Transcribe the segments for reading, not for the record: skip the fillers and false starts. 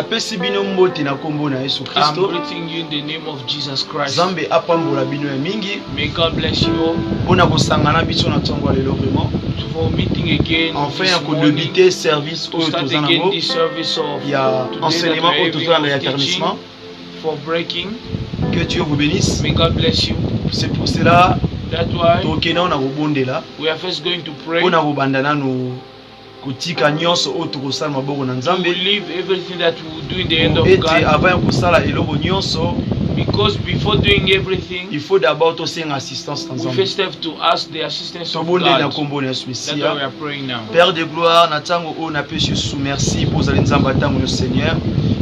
I'm greeting you in the name of Jesus Christ. Zambe apambola bino ya mingi. May God bless you all. Pona kosangana biso na tongo lelo vraiment. For meeting again. Enfin ya kodebiter service to start again this service of ya enseignement au total ya garnissement. For breaking. Que Dieu vous bénisse. May God bless you. C'est pour cela. That's why we are first going to pray. Kutika nyonso o tukosala maboko na Nzambe. We will leave everything that we will do in the end of God. Avant kosala eloko nyonso, because before doing everything, il faut d'abord tosenga assistance na Nzambe. We first have to ask the assistance of God. That's why we are praying now. Père de gloire, na tango o na pesi sous merci pour zali Nzamba tango le Seigneur.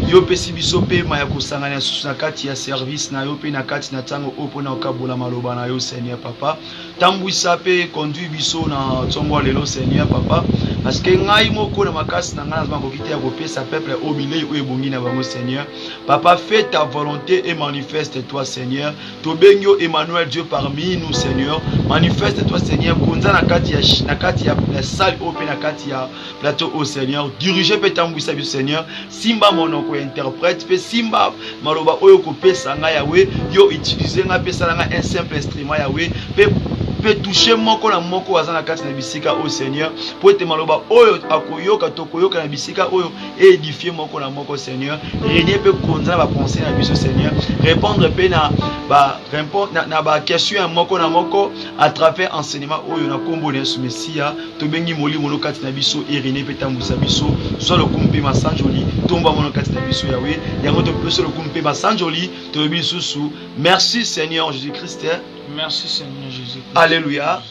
Yo pesi biso pe maya kosangana susu na kati ya service na yo pe na kati na tango o pona okabola maloba na yo Seigneur papa. Tambwisa pe conduit biso na tongo lelo Seigneur papa. Parce que ngai moko na makasi na ngana zama kokite ya kopesa peuple au bilei o ebongi na bango Seigneur. Papa, fais ta volonté et manifeste-toi Seigneur. Tobengyo Emmanuel Dieu parmi nous Seigneur. Manifeste-toi Seigneur. Konza na kati ya la salle au pe na kati ya plateau au Seigneur. Dirigez pe tambwisa biso Seigneur. Simba monoko interprète pe simba maloba oyo kopesa nga yawe yo utiliser nga pesa nga un simple instrument yawe pe toucher moko na moko azana kati na bisika au Seigneur pour te maloba oyo akoyoka tokoyoka na bisika oyo et édifier moko na moko Seigneur régner pe konza ba penser na biso Seigneur répondre pe na ba question moko na moko à travers enseignement oyo na kombo na Yesu Messia to bengi moli mono kati na biso et régner pe tambusa biso so le kumpi masanjoli tomba mono kati na biso yawe yango to pe so le kumpi masanjoli to biso sous merci Seigneur Jésus-Christ. Merci Seigneur Jésus. Alléluia.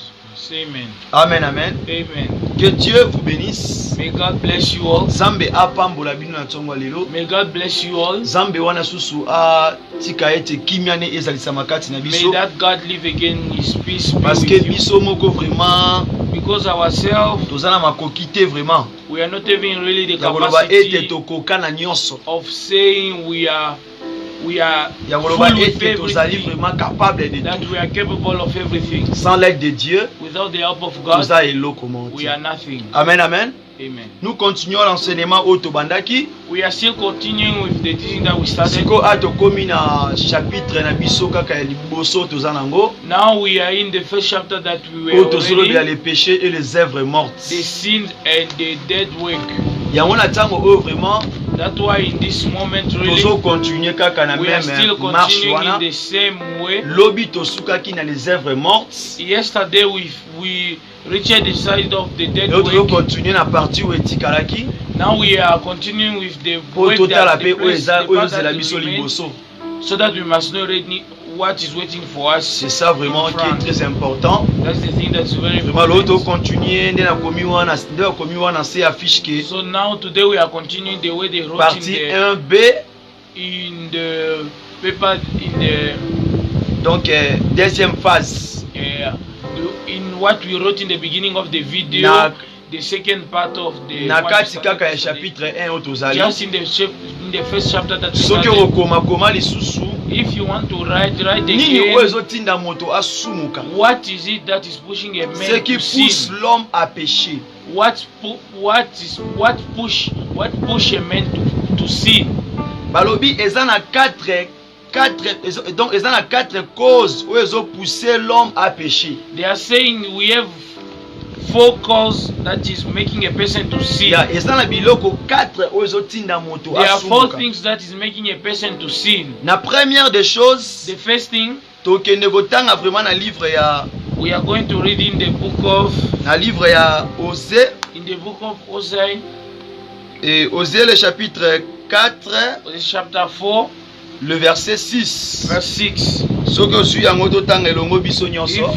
Amen. Amen, amen. Amen. Que Dieu vous bénisse. May God bless you all. Zambe apambola bino na tongo lelo. May God bless you all. Zambe wana susu a tika ete kimiane ezalisa makati na biso. May that God live again His peace. Parce que biso moko vraiment. Because ourselves. Tozana makokite vraiment. We are not even really the capacity of saying we are capable de that we are capable of everything. Sans l'aide de Dieu, without the help of God, we are nothing. Amen, amen. Amen. Nous continuons l'enseignement autobandaki. We are still continuing with the teaching that we started. Now we are in the first chapter that we were already. Les péchés et les œuvres mortes. The sins and the dead work. That's why in this moment really, we are still continuing in the same way. Yesterday we reached the side of the dead work. Now we are continuing with the work that so that we must know what is waiting for us. C'est ça vraiment qui est très important. That's the thing that's very important. So now today we are continuing the way they wrote partie 1B in the paper in the donc deuxième phase. In what we wrote in the beginning of the video. The second part of the chapitre 1 just in the first chapter that we started. If you want to write again, what is it that is pushing a man ce qui pousse l'homme à pécher? What push a man to sin? Balobi ezana donc ezana 4 causes où ils ont poussé l'homme à pécher. They are saying we have 4 causes that is making a person to sin. There are 4 things that is making a person to sin. La première des choses, the first thing, we are going to read in the book of Osée. In the book of Osée. Et Osée le chapitre 4, the chapter 4, le verset 6. Verse 6. If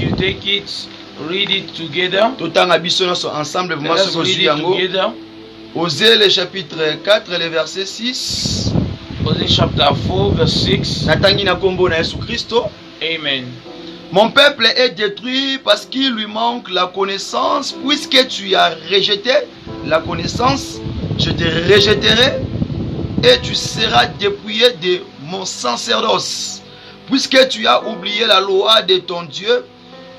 you take it, read it together. Ensemble, let us read it together. Osée le chapitre 4, le verset 6. Osée chapter 4, verse 6. Amen. Mon peuple est détruit parce qu'il lui manque la connaissance. Puisque tu as rejeté la connaissance, je te rejetterai et tu seras dépouillé de mon sacerdoce. Puisque tu as oublié la loi de ton Dieu,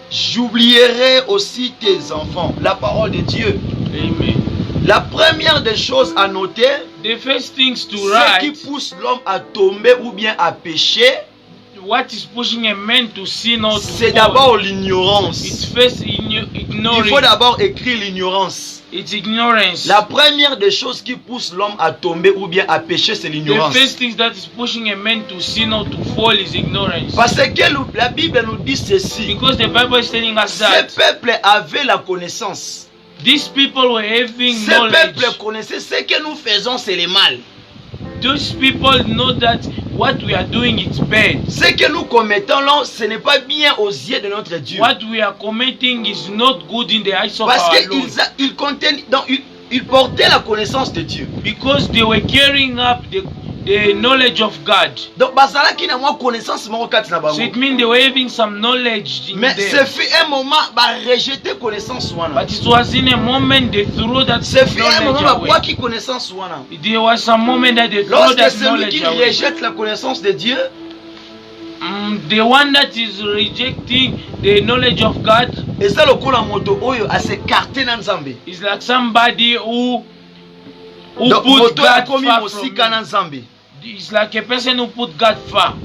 j'oublierai aussi tes enfants. La parole de Dieu. Amen. La première des choses à noter, The first things to ce qui write, pousse l'homme à tomber ou bien à pécher, what is pushing a man to sin or to c'est fall. d'abord l'ignorance. It's first Il ignorance. faut d'abord écrire l'ignorance. It's ignorance. La première des choses qui pousse l'homme à tomber ou bien à pécher, c'est The l'ignorance. first thing that is pushing a man to sin or to fall is ignorance. Parce que la Bible nous dit ceci. Because the Bible is telling us Ces that peuples avaient la connaissance. these people were having Ces peuples knowledge. connaissaient ce que nous faisons, c'est le mal. Those people know that what we are doing is bad. Ce que nous commettons là, ce n'est pas bien aux yeux de notre Dieu. What we are committing is not good in the eyes of Parce our Lord. qu'ils contiennent, donc ils portaient la connaissance de Dieu. Because they were carrying up the knowledge of God. Donc bazala qui n'a moins connaissance mon kati na bango. So it means they were having some knowledge in Mais ce them. fut un moment ba rejeter connaissance wana. But it was in a moment they threw that Ce fut un moment knowledge ba away. quoi qui connaissance wana. There was some moment that they threw Lorsque that celui knowledge qui away. rejette la connaissance de Dieu, The one that is rejecting the knowledge of God eza lokola moto oyo a s'écarter na Nzambe. is like somebody who Donc put moto God akomi far from mosika na him. Nzambe. It's like a person who put God far.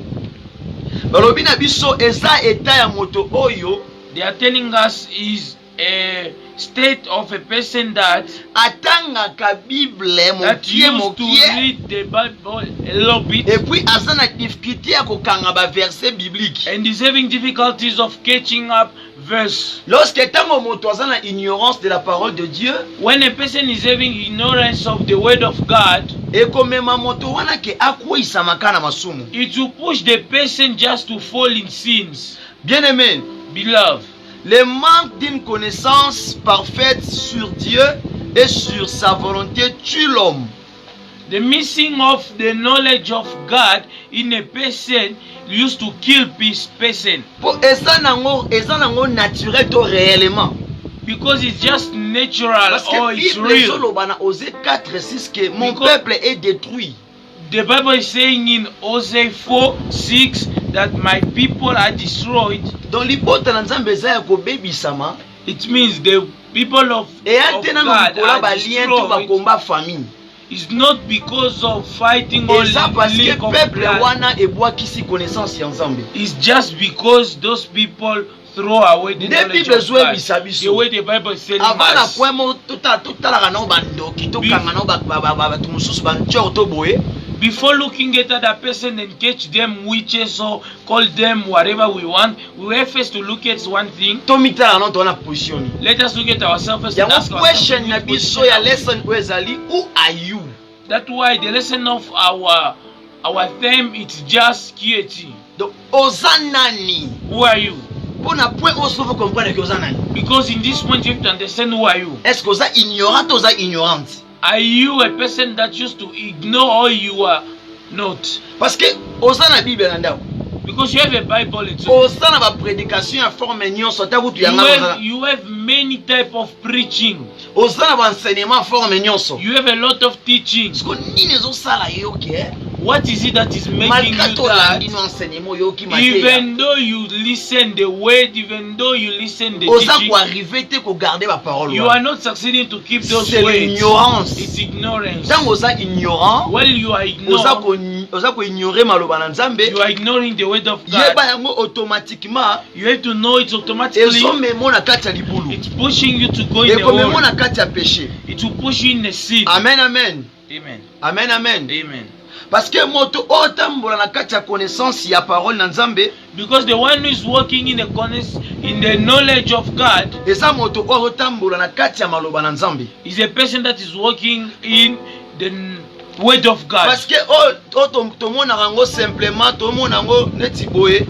Balobi na biso eza état ya moto oyo They are telling us is a state of a person that atangaka Bible that mokie used to mokie read the Bible a little bit et puis aza na difficulté ya kokanga ba verset biblique. and is having difficulties of catching up verse. Lorsque tango moto aza na ignorance de la parole de Dieu, When a person is having ignorance of the word of God, ekomema moto wana ke akweisamaka na masumu. it will push the person just to fall in sins. Bien aimé, Beloved, le manque d'une connaissance parfaite sur Dieu et sur sa volonté tue l'homme. the missing of the knowledge of God in a person used to kill this person Eza nango naturel to réellement. because it's just natural Parce or que it's Bible real. ezoloba na Osée 4:6 que mon Because- peuple est détruit. The Bible is saying in Hosea 4:6 that my people are destroyed. Donc libota na Nzambe eza ya kobebisama It means the people of eya te nano God likola are balien to destroyed. bakomba famille. It's not because of fighting or Eza parce que link of peuple blood. wana ebwakisi connaissance ya Nzambe. It's just because those people throw away the Nde knowledge Bible of ezwe God. bisa biso. The way the Bible is telling Avant na us. point mo totalaka nao bandoki tokanga nao bato mosusu bantior to boye. Before looking at other person and catch them witches or call them whatever we want, we have first to look at one thing. Tomitala nao towana position ni. Let us look at ourselves first and ask Yango question ourselves. na which biso position ya are we? lesson oyo ezali who are you? That's why the lesson of our theme it's just QAT. Donc oza nani? Who are you? Pona point oyo faut comprendre que oza nani. Because in this point you have to understand who are you. Est-ce que oza ignorant ou oza ignorante? Are you a person that used to ignore or you are not? Parce que oza na Bible na ndako. Because you have a Bible itself. Oza na ba prédication ya forme nyonso ta kutu ya ngana. You have many type of preaching. Oza na ba enseignement forme nyonso. You have a lot of teachings. Parce que nini ezo sala yo ke? What is it that is making Malgré you to that? landi no enseignement yo ki mateya. Even though you listen the word, even though you listen the Oza teaching, ko arriver te ko garder ba parole. you are not succeeding to keep those C'est words. l'ignorance. It's ignorance. Tant oza ignorant, While you are oza ko ignorer maloba na Nzambe. you are ignoring the word of God. Yeba yango automatiquement You have to know it automatically. ezomema na kati ya libulu. It's pushing you to go in the Ekomema world. na kati ya péché. It will push you in the sin. Amen, amen. Amen. Amen, amen. Amen. Parce que moto otambola na kati ya connaissance ya parole na Nzambe, Because the one who is walking in the knowledge of God eza moto otambola na kati ya maloba na Nzambe. is a person that is walking in the word of God. Parce que tomona yango simplement tomona yango neti boye,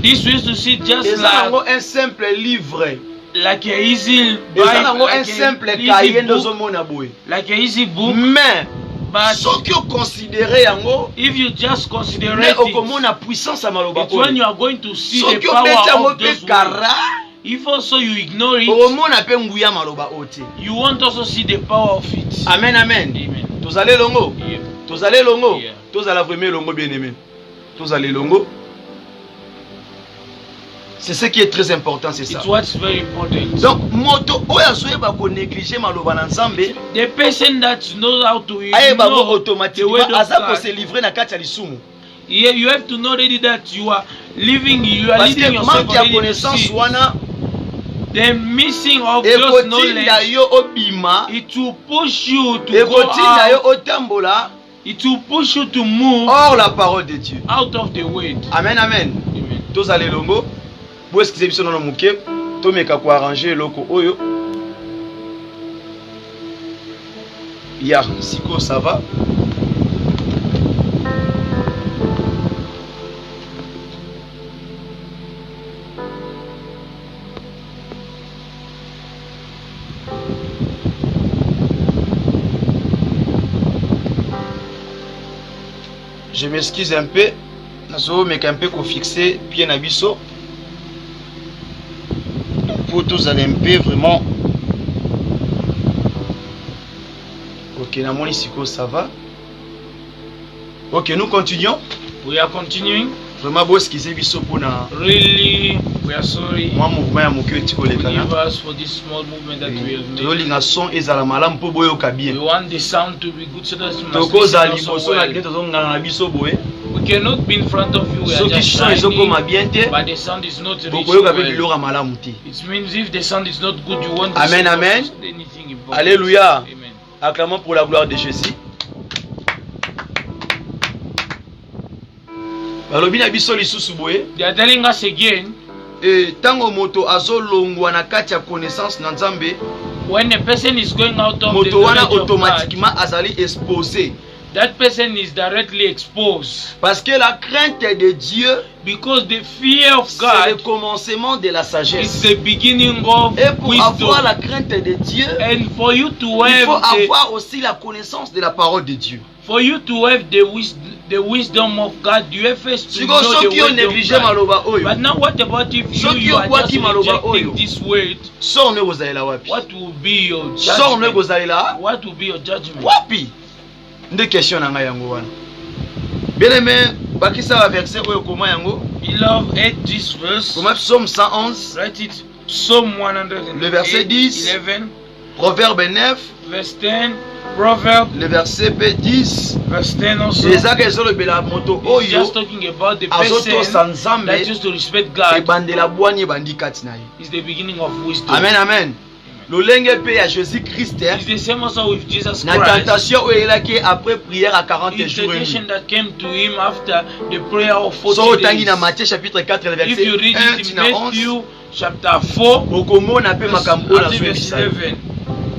This we used to see just eza yango un simple livre. like a easy Eza yango Bible, un simple cahier ndozomona boye. like a easy book. Mais But soki oconsidere yango, if you just consider mais it, okomona puissance ya maloba it's when you oyo. are going to see the Soki opesi yango power of pe those words. kara, If also you ignore it, okomona pe nguya maloba oyo te. you won't also see the power of it. Amen, amen. Amen. Tozale longo. Yeah. Tozale longo. Yeah. Tozala vraiment longo bien aimé. Tozale longo. C'est ce qui est très important, c'est ça. It's what's very important. Donc moto oyo azoyeba ko négliger maloba na Nzambe, The person that knows how to ayeba ignore ngo the word automatiquement of aza ko God, se livrer na kati ya lisumu. you have to know already that you are living, you are Parce leading que yourself manque ya already to connaissance sin. wana The missing of those ekotinda knowledge, yo obima, it will push you to go ekotinda yo out. otambola It will push you to move hors la parole de Dieu. out of the word. Amen, amen. Amen. Tozali longo, bo eskize biso nono muke, tomeka ko arranger loko oyo. Ya, siko ça va. Je m'excuse un peu. Nazo meka un peu ko fixer bien na biso. Pour tous aller un peu vraiment. Ok, na moni siko ça va. Ok, nous continuons. We are continuing. Vraiment bo eskize biso pona Really, we are sorry. moi mouvement ya moke tiko lekana. Forgive us for this small movement that we have made. Tolinga son ezala malamu po boyoka We bien. want the sound to be good so that you must Tokoza listen also liboso na well. kete tozongana na biso boye. We cannot be in front of you. We are Soki just son ezokoma shining, bien te, but the sound is not reaching bokoyoka pe well. biloko malamu te. It means if the sound is not good, you want to Amen, see amen. anything important. Alléluia. Amen. Acclamons pour la gloire de Jésus. Balobi na biso lisusu boye, They are telling us again, tango moto azolongwa na kati ya connaissance na Nzambe, when a person is going out of the moto wana knowledge of God, automatiquement azali exposé. that person is directly exposed. Parce que la crainte de Dieu, Because the fear of c'est le God commencement de la is sagesse. the beginning of Et pour avoir la wisdom. crainte de Dieu, And for you to il faut have avoir aussi la connaissance de la parole de Dieu. the wisdom of God, you have first to Siko know the soki yo word of néglige God. maloba oyo, But now what about if Soki you are okwaki just maloba rejecting oyo, this word? sor ne kozalela wapi? What will be your Sor ne judgment? kozalela What will be your judgment? wapi? Nde question na ngai yango wana. Bien aimé, bakisa ba verset oyo koma yango. Beloved, at this verse, Koma Psaume 111, write it. Psalm 108, Le verset 10. 11, Proverbe 9, verse 10, Proverb, le verset P10. verse 10 also. Ezaka ezolobela moto It's oyo just talking about the azotosa person Nzambe that used to respect God ebandela bwani ebandi kati na ye. is the beginning of wisdom. Amen, amen. Lolenge pe ya Jésus Christ It's the same also with Jesus na Christ. tentation oyo elaki après prière à 40 The jours et temptation nuit. that came to him after the prayer of So 40 otangi na days. Matthieu chapitre 4 le If verset you read 1 it in tina 11, Matthew chapter 4, okomona pe makambo oyo verse nazwebisa. 11,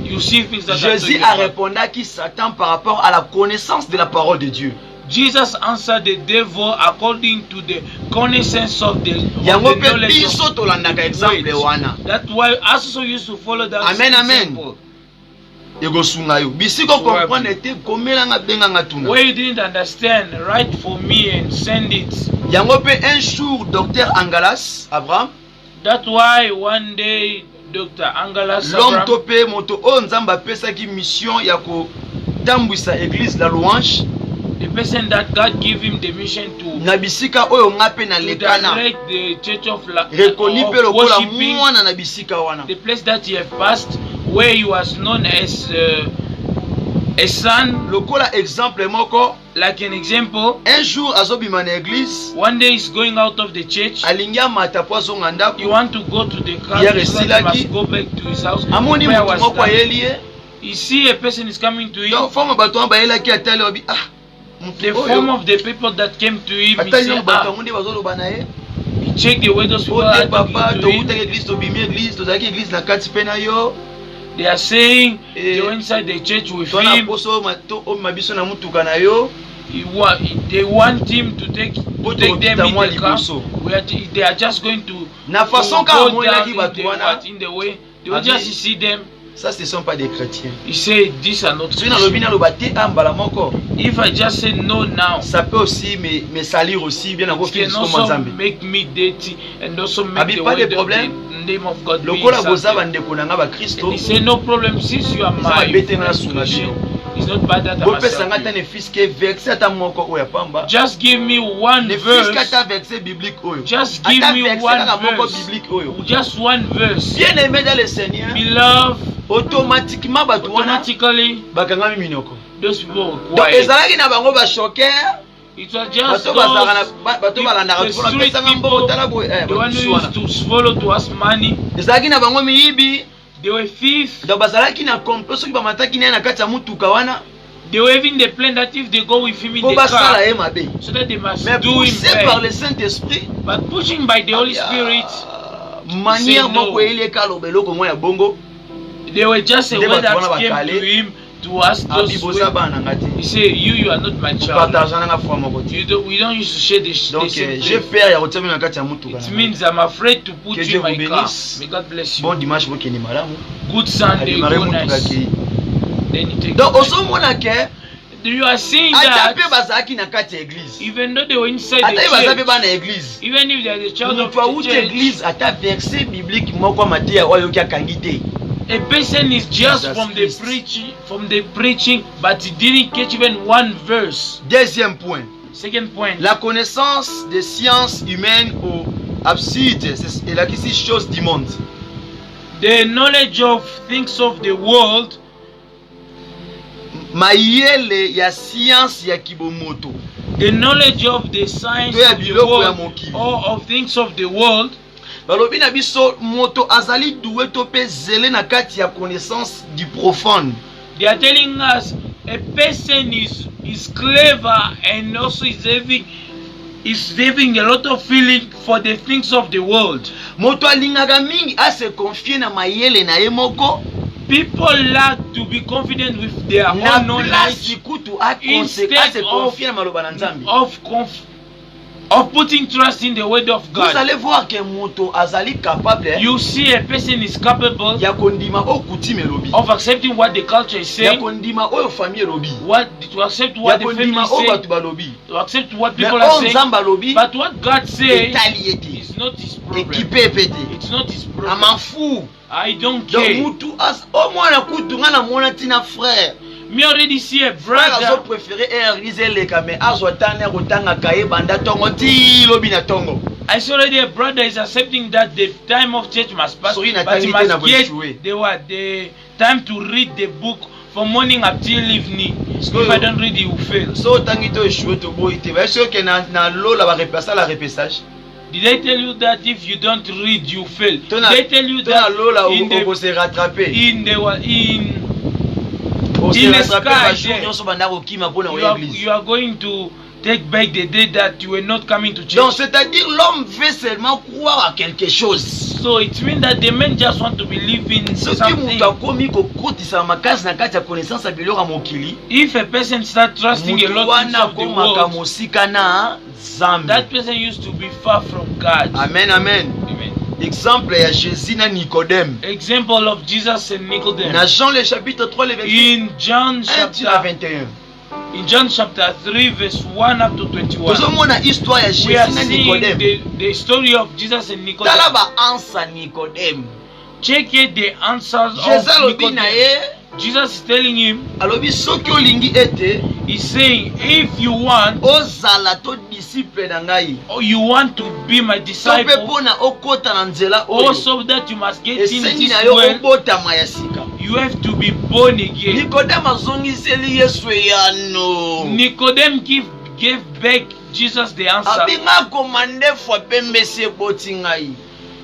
you see things that are Jésus talking a about. répondaki Satan par rapport à la connaissance de la parole de Dieu. Jesus answered the devil according to the connaissance of the Yango pe knowledge biso of tolandaka exemple words. wana. That's why I also used to follow that Amen, amen. example. Ekosunga yo. Bisiko comprendre te komelanga benganga tuna. Where you didn't understand, write for me and send it. Yango pe un jour docteur Angalas Abraham, That's why one day Dr. Angalas l'homme Abraham, to pe moto o Nzambe apesaki mission ya ko tambwisa église la louange the person that God gave him the mission to na bisika oyo nga pe na lekana direct the church of rekoni pe lokola worshiping, mwana na bisika wana. the place that he have passed, where he was known as a son. Lokola exemple moko, Like an example, un jour azobima na église one day he's going out of the church. alingi amata po azonga You ndako, want to go to the car, Hier so that he esilaki. must go back to his house. amoni Where moto was moko that? ayeli ye. You see a person is coming to him. Donc forme bato wana bayelaki atali obi The moto form oyo of the people that came to him, he atali said, yango bato yango nde bazoloba na ye. he checked the way those people are Ote papa talking to him. tokutaki église tobimi église tozalaki église na kati mpe na yo They are saying Eh, they were inside the church with tona him. poso omema biso na mutuka na yo They want him to take them Tokita in the car. liboso. They are just going to na façon go kaka down amonelaki in bato the, wana. in the way. They will Abi- just see them. Ça ce sont pas des chrétiens. He said, these are not Soki nalobi Christians. naloba te mbala moko, If I just say no now, ça peut aussi me salir aussi bien it nakofika can jusqu'au also Nzambe. make me dirty and also make Abi, the, pas de word of problème. the name of God be Lokola boza insulted. bandeko na nga ba Kristo, And he said, no problem, since you are Ils ont my abêté na friend sunga Christian. bino. He It's not bad that I Bo must pesa help ngata you. ne fiske verset ata moko oya pamba. Just give me one Ne fiske verse. ata verset biblique oyo. Just give Ata me verset one kaka moko verse. biblique oyo. Just one verse. Bien aimé dans le Seigneur, Beloved, automatiquement bato wana automatically bakangami minoko. those people were Donc quiet. ezalaki na bango ba choquer. It was just Bato bazalaka those na bato balandaka the tuna street pesa ngambo people, tala boy the one who used to swallow to us money. ezalaki na bango miyibi. They were thieves. Donc bazalaki na complot soki bamataki naye na kati ya mutuka wana They were even the plan that if they go with him in po the basala car, ye mabe. so that they must Mais do him poussé par bad. le Saint-Esprit, But pushing by the Holy Spirit, manière Say no. moko eleka lobeloko mo ya bongo they were just a Nde way bato wana that came bakale. to him to ask those abiboza way. bana ngati. He said, you are not my child. Partage nanga fois moko ti. We don't used to share the Donc same j'ai thing. peur ya kotia na kati ya mutuka. It means I'm afraid to put Que you Dieu in my vous car. bénisse. May God bless you. Bon dimanche bokeni malamu. Good Sunday, Ademare go mutuka nice. ki. Then you take Donc it. ozomona ke You are seeing ata pe that bazalaki na kati ya église. even though they were inside Ata the baza pe church, bana église. even if they are the child of Mutu awuti the church, église ata verset biblique moko matia oyo ki akangi te. a person is just Jesus from Christ. the preaching, but he didn't catch even one verse. Deuxième point. Second point, La connaissance des sciences humaines ou absurdes, c'est la chose du monde. the knowledge of things of the world, Mayele ya science ya kibomoto. the knowledge of the science To ya of the biloko ya world, mokili. or of things of the world. Balobi na biso moto azali doué to pe zele na kati ya connaissance du profane. They are telling us a person is clever and also is having a lot of feeling for the things of the world. Moto alingaka mingi a se confier na mayele na ye moko. People lack to be confident with their Na own knowledge place kutu a instead se confier na maloba na Nzambe. of putting trust in the word of Vous God. allez voir que moto azali capable You see a person is capable ya kondima o coutume lobi. of accepting what the culture is Ya saying, kondima oyo famille lobi. to accept Ya what the family kondima is o saying, batu balobi. to accept what Mais people are o saying. Nzamba lobi But what God says etali ete. is not his problem. Équipé pété. It's not his A problem. m'en fou. I don't Donc care. mutu as o mwana kutu ngana mwana tina frère. Me already see a Frère azo brother. préféré réaliser les mais azo tane kotanga kaye banda tongo ti lobi na tongo. I saw already a brother is accepting that the time of church must pass, So, ina but he tangi te na must get boishuwe. the time to read the book from morning up till evening. So, If I don't read, he will fail. So tangi to échouer to boy te. Est-ce que na lola ba repasser la repessage? Did I tell you that if you don't read, you fail? Did Tona I tell you tona that lola in o se rattraper. in O se in the rattraper sky ba jour there, nyonso banda ko kima pona o église. you are going to take back the day that you were not coming to Donc church? c'est-à-dire l'homme veut seulement croire à quelque chose. So it means that the men just want to believe in Soki something. mutu akomi kokotisa makasi na kati ya connaissance ya biloko ya mokili, If a person start trusting a mutu lot in wana of the akomaka world, mosika na Nzambe. that person used to be far from God. Amen, amen. Amen. Exemple ya Jésus na Nicodème. Example of Jesus and Na Nicodemus. Jean le chapitre 3 le verset In John 1 à chapter 21. in John chapter 3 verse 1 up to 21. Tozomona histoire ya We are Jésus na seeing Nicodème. the story of Jesus and Tala Nicodemus. ba ansa Nicodème. Check it the answers Jésus of alobi na Nicodemus. ye, Jesus is telling him, alobi soki olingi ete he's saying, if you want, ozala to disciple na ngai, or you want to be my to mpe disciple, mpona okota na nzela oyo, also that you must get in esengi na this yo way, obotama ya sika. you have to be born again. Nikodème azongiseli Yesu eyano. Nicodemus gave back Jesus the answer. Abinga komande fwa pembe se boti ngai.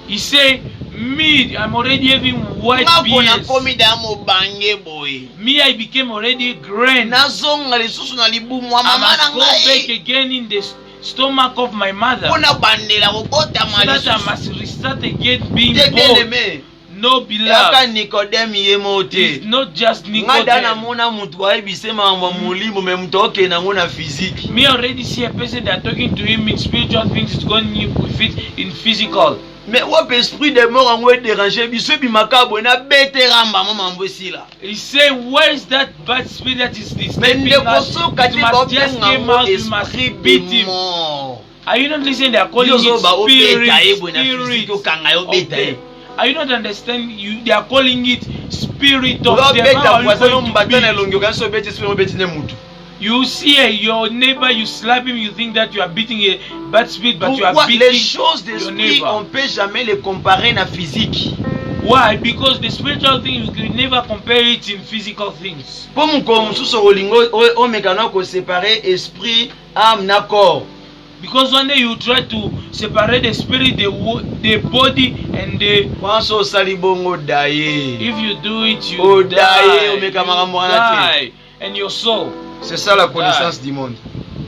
He said, me, I'm already having white Nga kona beards. komi da mobange boy. Me, I became already grand. I Nazonga lisusu na libumu wa mama must na go back ngai. again in the stomach of my mother, Pona bandela kobotama so that I lisusu. must restart again being Te bien born. aimé. No, Yaka beloved, Nikodème ye mote. it's not just Nga da na Nicodemus. mona mutu ayebise mambo ya molimo me mutu oke nango na physique. Me already see a person that talking to him in spiritual things is going with it in physical. Mais wape esprit de mort ango déranger biso bimaka boye na bete ramba mama mbosila. He's saying, where is that bad spirit that is disturbing Mais us? ndeko It soka te must just babenga came ngo out, we must esprit beat de him. mort. Are you not listening? They are calling Yozo ba it obeta ye spirit, boye na physique spirit okanga yo of beta ye. death. Are you not understand? They are calling it spirit of Ola them. beta How are you voisin going to mbata na beat? longo kan so beti so beti ne mutu. You see your neighbor, you slap him, you think that you are beating a bad spirit, but you are Pourquoi les beating choses your d'esprit on neighbor. peut jamais les comparer na physique. Why? Because the spiritual thing you can never compare it in physical things. Po muko mususu olingo o mekana ko séparer esprit, âme na corps. Because one day you try to separate the spirit, the body, and the. Wanso salibongo daye. If you do it, you Oh, die. die, You die. And your soul. C'est ça la connaissance du monde.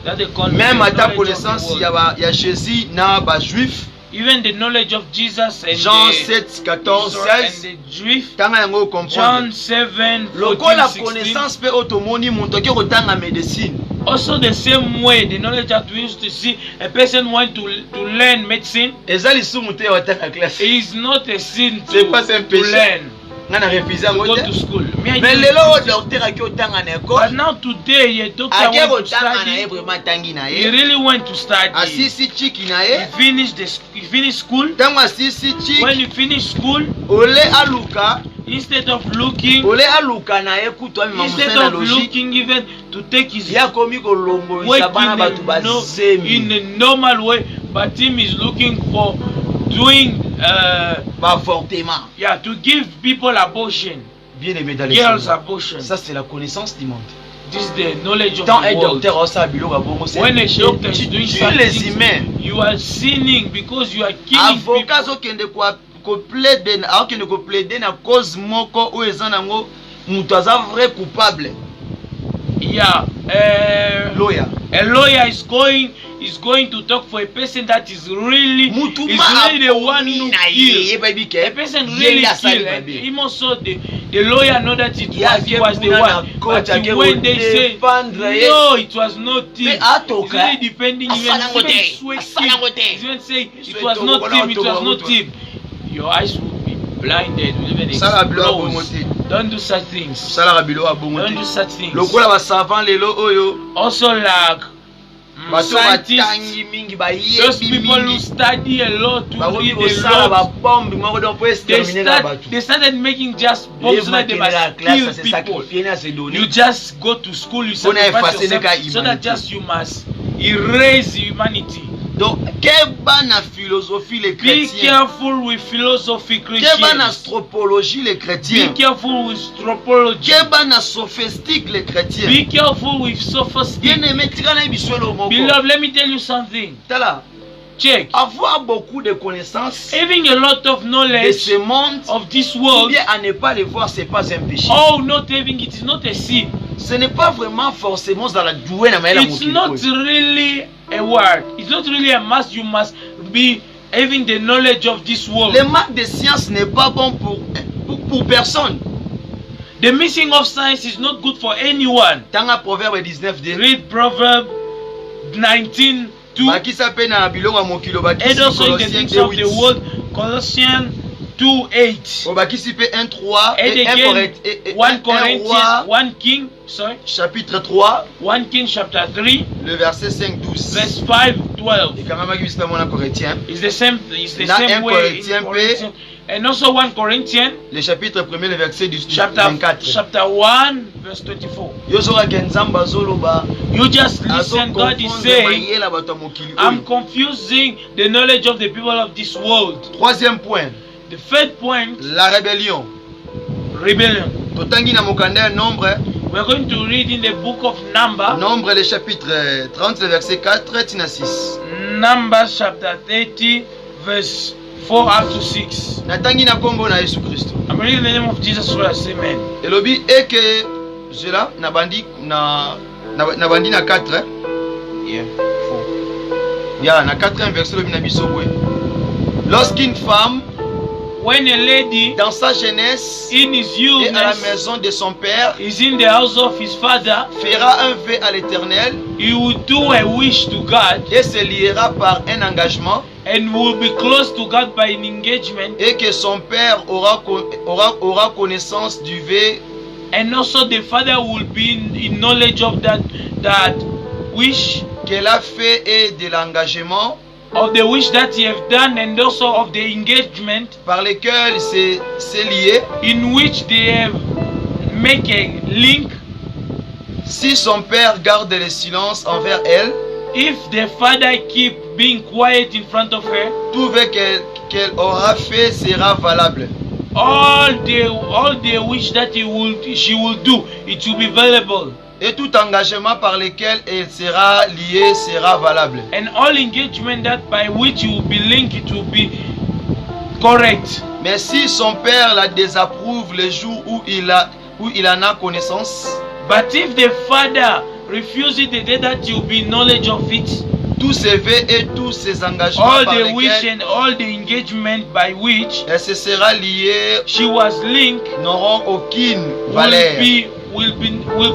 That the Même à ta knowledge of the connaissance, il world. y a Jésus na ba juif. Even the knowledge of Jesus and Jean the 7, 14, Israel and 16. the Jewish. Tanga yango comprendre. John 7, Lokola 14, 16. connaissance pe otomoni muntu ki kotanga médecine. Also the same way, the knowledge that we used to see a person want to learn medicine, Eza lisumu te otanga classe. it is not a sin C'est pas un to péché. learn, Nga na refuser to yango go te. to school. Me, I Mais do lelo it. o docteur aki otanga na But école. now today, a doctor Ake want to kotanga na ye study. vraiment tangi na He ye. really went to study. Asisi chiki na He ye. finished school. Tango asisi When chiki. he finished school, Ole aluka. instead of looking, Ole aluka na ye kutu ami instead mamusena of logique. looking even to take his Ya komi kolongo work isabana batu in bazemi. a normal way, but him is looking for doing Ba fortement. to give people abortion, Bien aimé dans les girls Seigneurs. abortion. Ça c'est la connaissance du monde. This is the knowledge of Tant the un world. docteur osa biloko bongo c'est When a péché. doctor is Tu doing tues les something, humains. you are sinning because you are killing Avocat people. zokende ko plaider akende ko plaider na cause moko oyo eza nango mutu aza vrai coupable. Yeah, Lawyer. a lawyer is going to talk for a person that is really Mutu is ma really the one who na ye killed. baby A ke. person really killed, and him also the lawyer know that it Yeah, he was the Kebuna one. na court, But ake when they say defendre ye. no, it was not him. Me He's atoka. really defending him and Asalango te. even sweating. Asalango te. He's even saying it Sweat was to not go him. out It to was go not out. him. Your eyes will be blinded. Will even Sala bilo explode. bongote. Don't do such things. Sala bilo Don't do bongote. such things. Lokola ba savant lelo oyo. Also like Bato scientists, batangi mingi ba those yebi people who mingi. study a lot, to Bakoki read a kosala ba lot, bombe moko donc pour exterminer na batu. they started making just bombs so that they must kill people. You just go to school, you On a sacrifice effacé yourself les so that humanité. just you must erase humanity. Donc, keba na philosophie les Be chrétiens. careful with philosophy Keba na Christians. anthropologie les Be chrétiens. careful with anthropology. Keba na sophistique les chrétiens. Be careful with sophistic. Bien aimé, tika na biso lo moko. Beloved, let me tell you something. Tala, Check. avoir beaucoup de connaissances Having a lot of de knowledge ce monde, of this ou world, bien à ne pas les voir, c'est pas un péché. oh, not having it is not a sin. Ce n'est pas vraiment forcément dans la douée na maela It's not really a word. It's not really a must. You must be having the knowledge of this world. Le manque de science n'est pas bon pour personne. The missing of science is not good for anyone. Tanga Proverbe 19 de Read Proverbs 19:2. bakisa pe na biloko ya mokilo bakisi And also in the Colossiens things of the 2:8. world, Colossians 2:8. O bakisi pe 1:3 And et 1 again, 1 Corinthians, roi 1 King, chapitre 3 1 King chapter 3, le verset 5-12. verse 5:12. Ekamamaki biso mona Corinthiens It's the same. It's the Na same 1 way in Corinthiens Corinthians. And also 1 Corinthians le chapitre 1er le verset du chapter 1 verse 24. yozokaki nzambe azoloba You just listen. God is azokonfondre saying, mayela bato ya mokili I'm oyo. confusing the knowledge of the people of this world. Troisième point, The third point, la rébellion. rebellion. Totangi na mokanda ya nombre, We're going to read in the book of Numbers, nombre le chapitre 30 le verset 4 tina 6. Numbers chapter 30, verse 4 up to 6. Natangi na kombo na Yesu Kristo. I'm reading in the name of Jesus Christ. Amen. Elobi eke jela na bandi na 4. Yeah. Ya na 4 verset lobi na biso bwe. Lorsqu'une femme When a lady dans sa jeunesse in his et à la youth maison de son père is in the house of his father, fera un vœu à l'Éternel he will do a wish to God et se liera par un engagement and will be close to God by an engagement, et que son père aura connaissance du vœu and also the father will be in knowledge of that wish qu'elle a fait et de l'engagement of the wish that he have done, and also of the engagement par lesquels c'est lié. in which they have make a link. Si son père garde le silence envers elle, If the father keep being quiet in front of her, tout ce qu'elle aura fait sera valable. all the wish that she will do, it will be valuable, Et tout engagement par lequel elle sera liée sera valable. and all engagement that by which you will be linked, it will be correct. Mais si son père la désapprouve le jour où il en a connaissance, But if the father refuses the day that you will be knowledge of it, tous ses vœux et tous ses engagements all par the wish lesquels and all the engagement by which elle se sera liée she was linked n'auront aucune valeur. will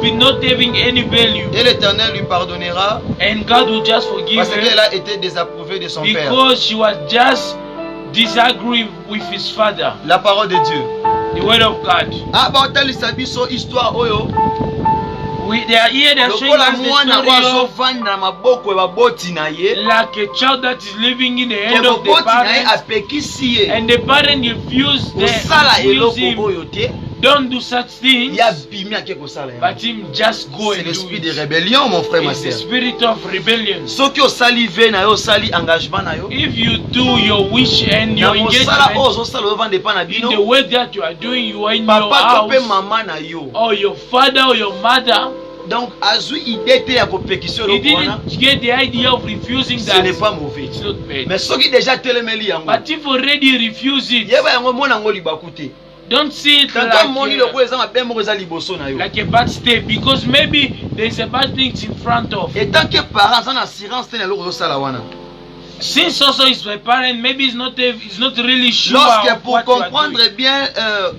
be not having any value, Et l'Éternel lui pardonnera and God will just forgive parce qu'elle her a été désapprouvée de son père. because she was just disagree with his father. La parole de Dieu. The word of God. Ah, baotalisa biso histoire oyo. They are here, they are showing Lokola us the mwana story oyo of azovanda na maboko ya baboti na ye. like a child that is living in the Ke hand of the baboti na ye parents, apekisi ye. and the parent refuse Kosala eloko him, oyo te. don't do such things, Ya bimi ake kosala yango. but him just go C'est and do l'esprit de it. rébellion, mon frère, ma It's the sœur. spirit of rebellion. Soki osali ve na yo, osali engagement na yo. If you do your wish and Na your mosala oyo engagement ozosala ovanda epa na in the bino. way that you are doing, you are in your Papa to pe house, mama na yo. or your father or your mother, Donc azwi idée te ya kopekisa he eloko wana. didn't get the idea of refusing Ce that. n'est pas mauvais. It's not bad. Mais soki déjà telemeli yango. But if already refuse it, Yeba yango mona ngo libaku te. don't see it Tata moni like, loko eza mabe moko eza liboso na yo. like a bad step, because maybe there's a bad thing in front of. Et tant que parent aza na assurance te na eloko ozosala wana. Since also is my parent, maybe it's not really sure Lorsque of pour what you are doing. comprendre bien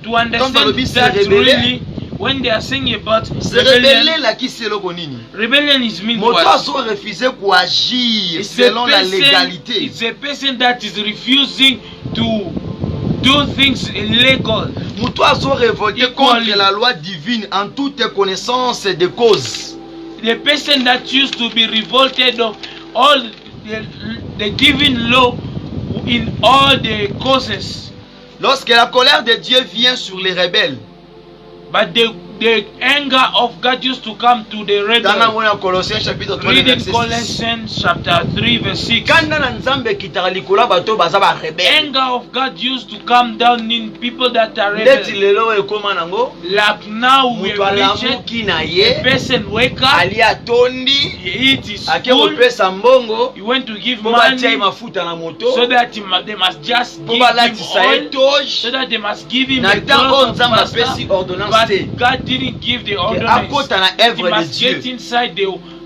To comme dans le understand bis se that révéler, really, when they are saying about se rebellion, révéler la qui c'est eloko nini. rebellion is mean Moto what? azo refuser koagir selon la légalité. It's a person that is refusing to do things illegal. Moto azo révolter Equally. contre la loi divine en toute connaissance de cause. The person that used to be revolted of all the given law in all the causes. Lorsque la colère de Dieu vient sur les rebelles, But the anger of God used to come to the dans rebel. la Colossiens chapitre 3 Read in verset 6. Colossians chapter 3 verse 6. Kanda na nzambe kitaka likolo bato baza ba rebelle. Anger of God used to come down in people that are Ndeti rebel. lelo ekoma nango, Like now we mutu have reached alamuki na a ye, person wake up, ali atondi, he eat his ake food, kopesa mbongo, he went to give po batia ye money mafuta na moto, so that they must just po give him balatisa ye oil, toge, so that they must give him na a ntango cloth of nzambe pastor. apesi ordonnance te. But God didn't give the Ke ordinance. akota na He œuvre de must get Dieu. inside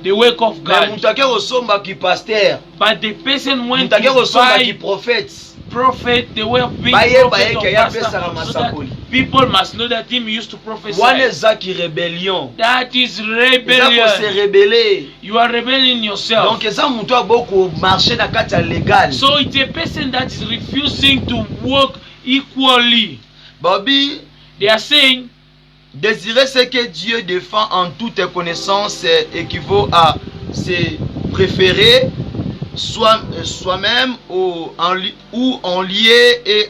the work of Mais God. mutu ake kosomba ki pasteur, But the person went mutu ake to kosomba buy ki prophète. prophet, the way of being Baye prophet baye or ke ya pastor, pesaka so that masakoli. people must know that him used to prophesy. Wana eza ki rébellion. That is Eza ko se rebellion. rebeller. You are rebelling yourself. Donc eza mutu aboko marcher na kati ya légal. So it's a person that is refusing to work equally. Bobby, They are saying désirer ce que Dieu défend en toute connaissance équivaut à se préférer soi-même ou en lié et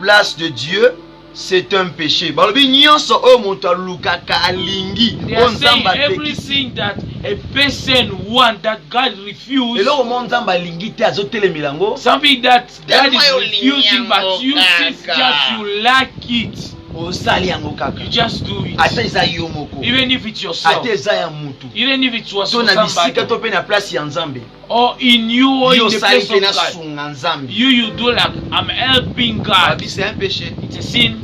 place de Dieu. C'est un péché. Balobi nyonso o moto alukaka alingi they are o saying nzamba pekisi. everything that a person want that God refused. Eloko mo nzamba alingi te azotelemela yango. Something that God is Tellement refusing, but you since kaka. just you like it, Osali yango kaka. you just do it. Ata eza yo moko. Even if it's yourself, Ata eza ya mutu. even if it was To for na bisika to somebody, pe na place ya nzambe. or in you or in Yo the sali place pe na of God, sunga nzambe. you do like I'm helping God. Babi c'est un péché. It's a sin.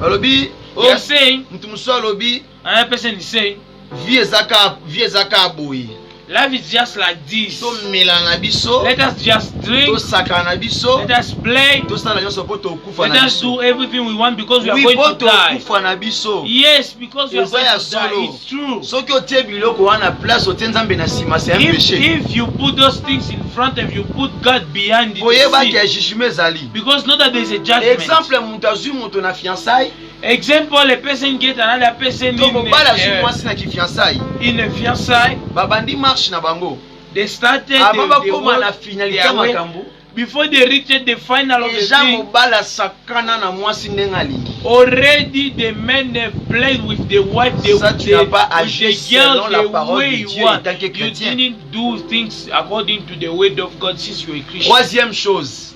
Alobi They are saying, mutu musu alobi another person is saying, vie ezaka boye. life is just like this. To mela na biso, Let us just to drink, saka na biso, let us play, to sala nyonso po to kufa let na us biso. do everything we want because we are Oui, going po to to die. kufa na biso. Yes, because we are Eza ya going to die. solo. It's true. Soki otie biloko wana place otie nzambe na nsima, c'est un péché. If you put those things in front of you, put God behind it. Koyeba it's ke sin. jugement ezali. Because not that there is a judgment. Exemple mutu azwi moto na fiançailles, Example, a person get another person to mobali azwi mwasi na ki fiançailles. in a fiançailles. Babandi marche na bango. they started avant the bakoma na work finalité their way. makambo Before they reached the final of the eja thing, mobala sakana na mwasi ndenge alingi. already the men have played with the wife, Ça, tu n'as pas agi with the selon girl, la the parole way de you Dieu want. en tant que You chrétien. didn't do things according to the word of God since you're a Christian. Troisième chose,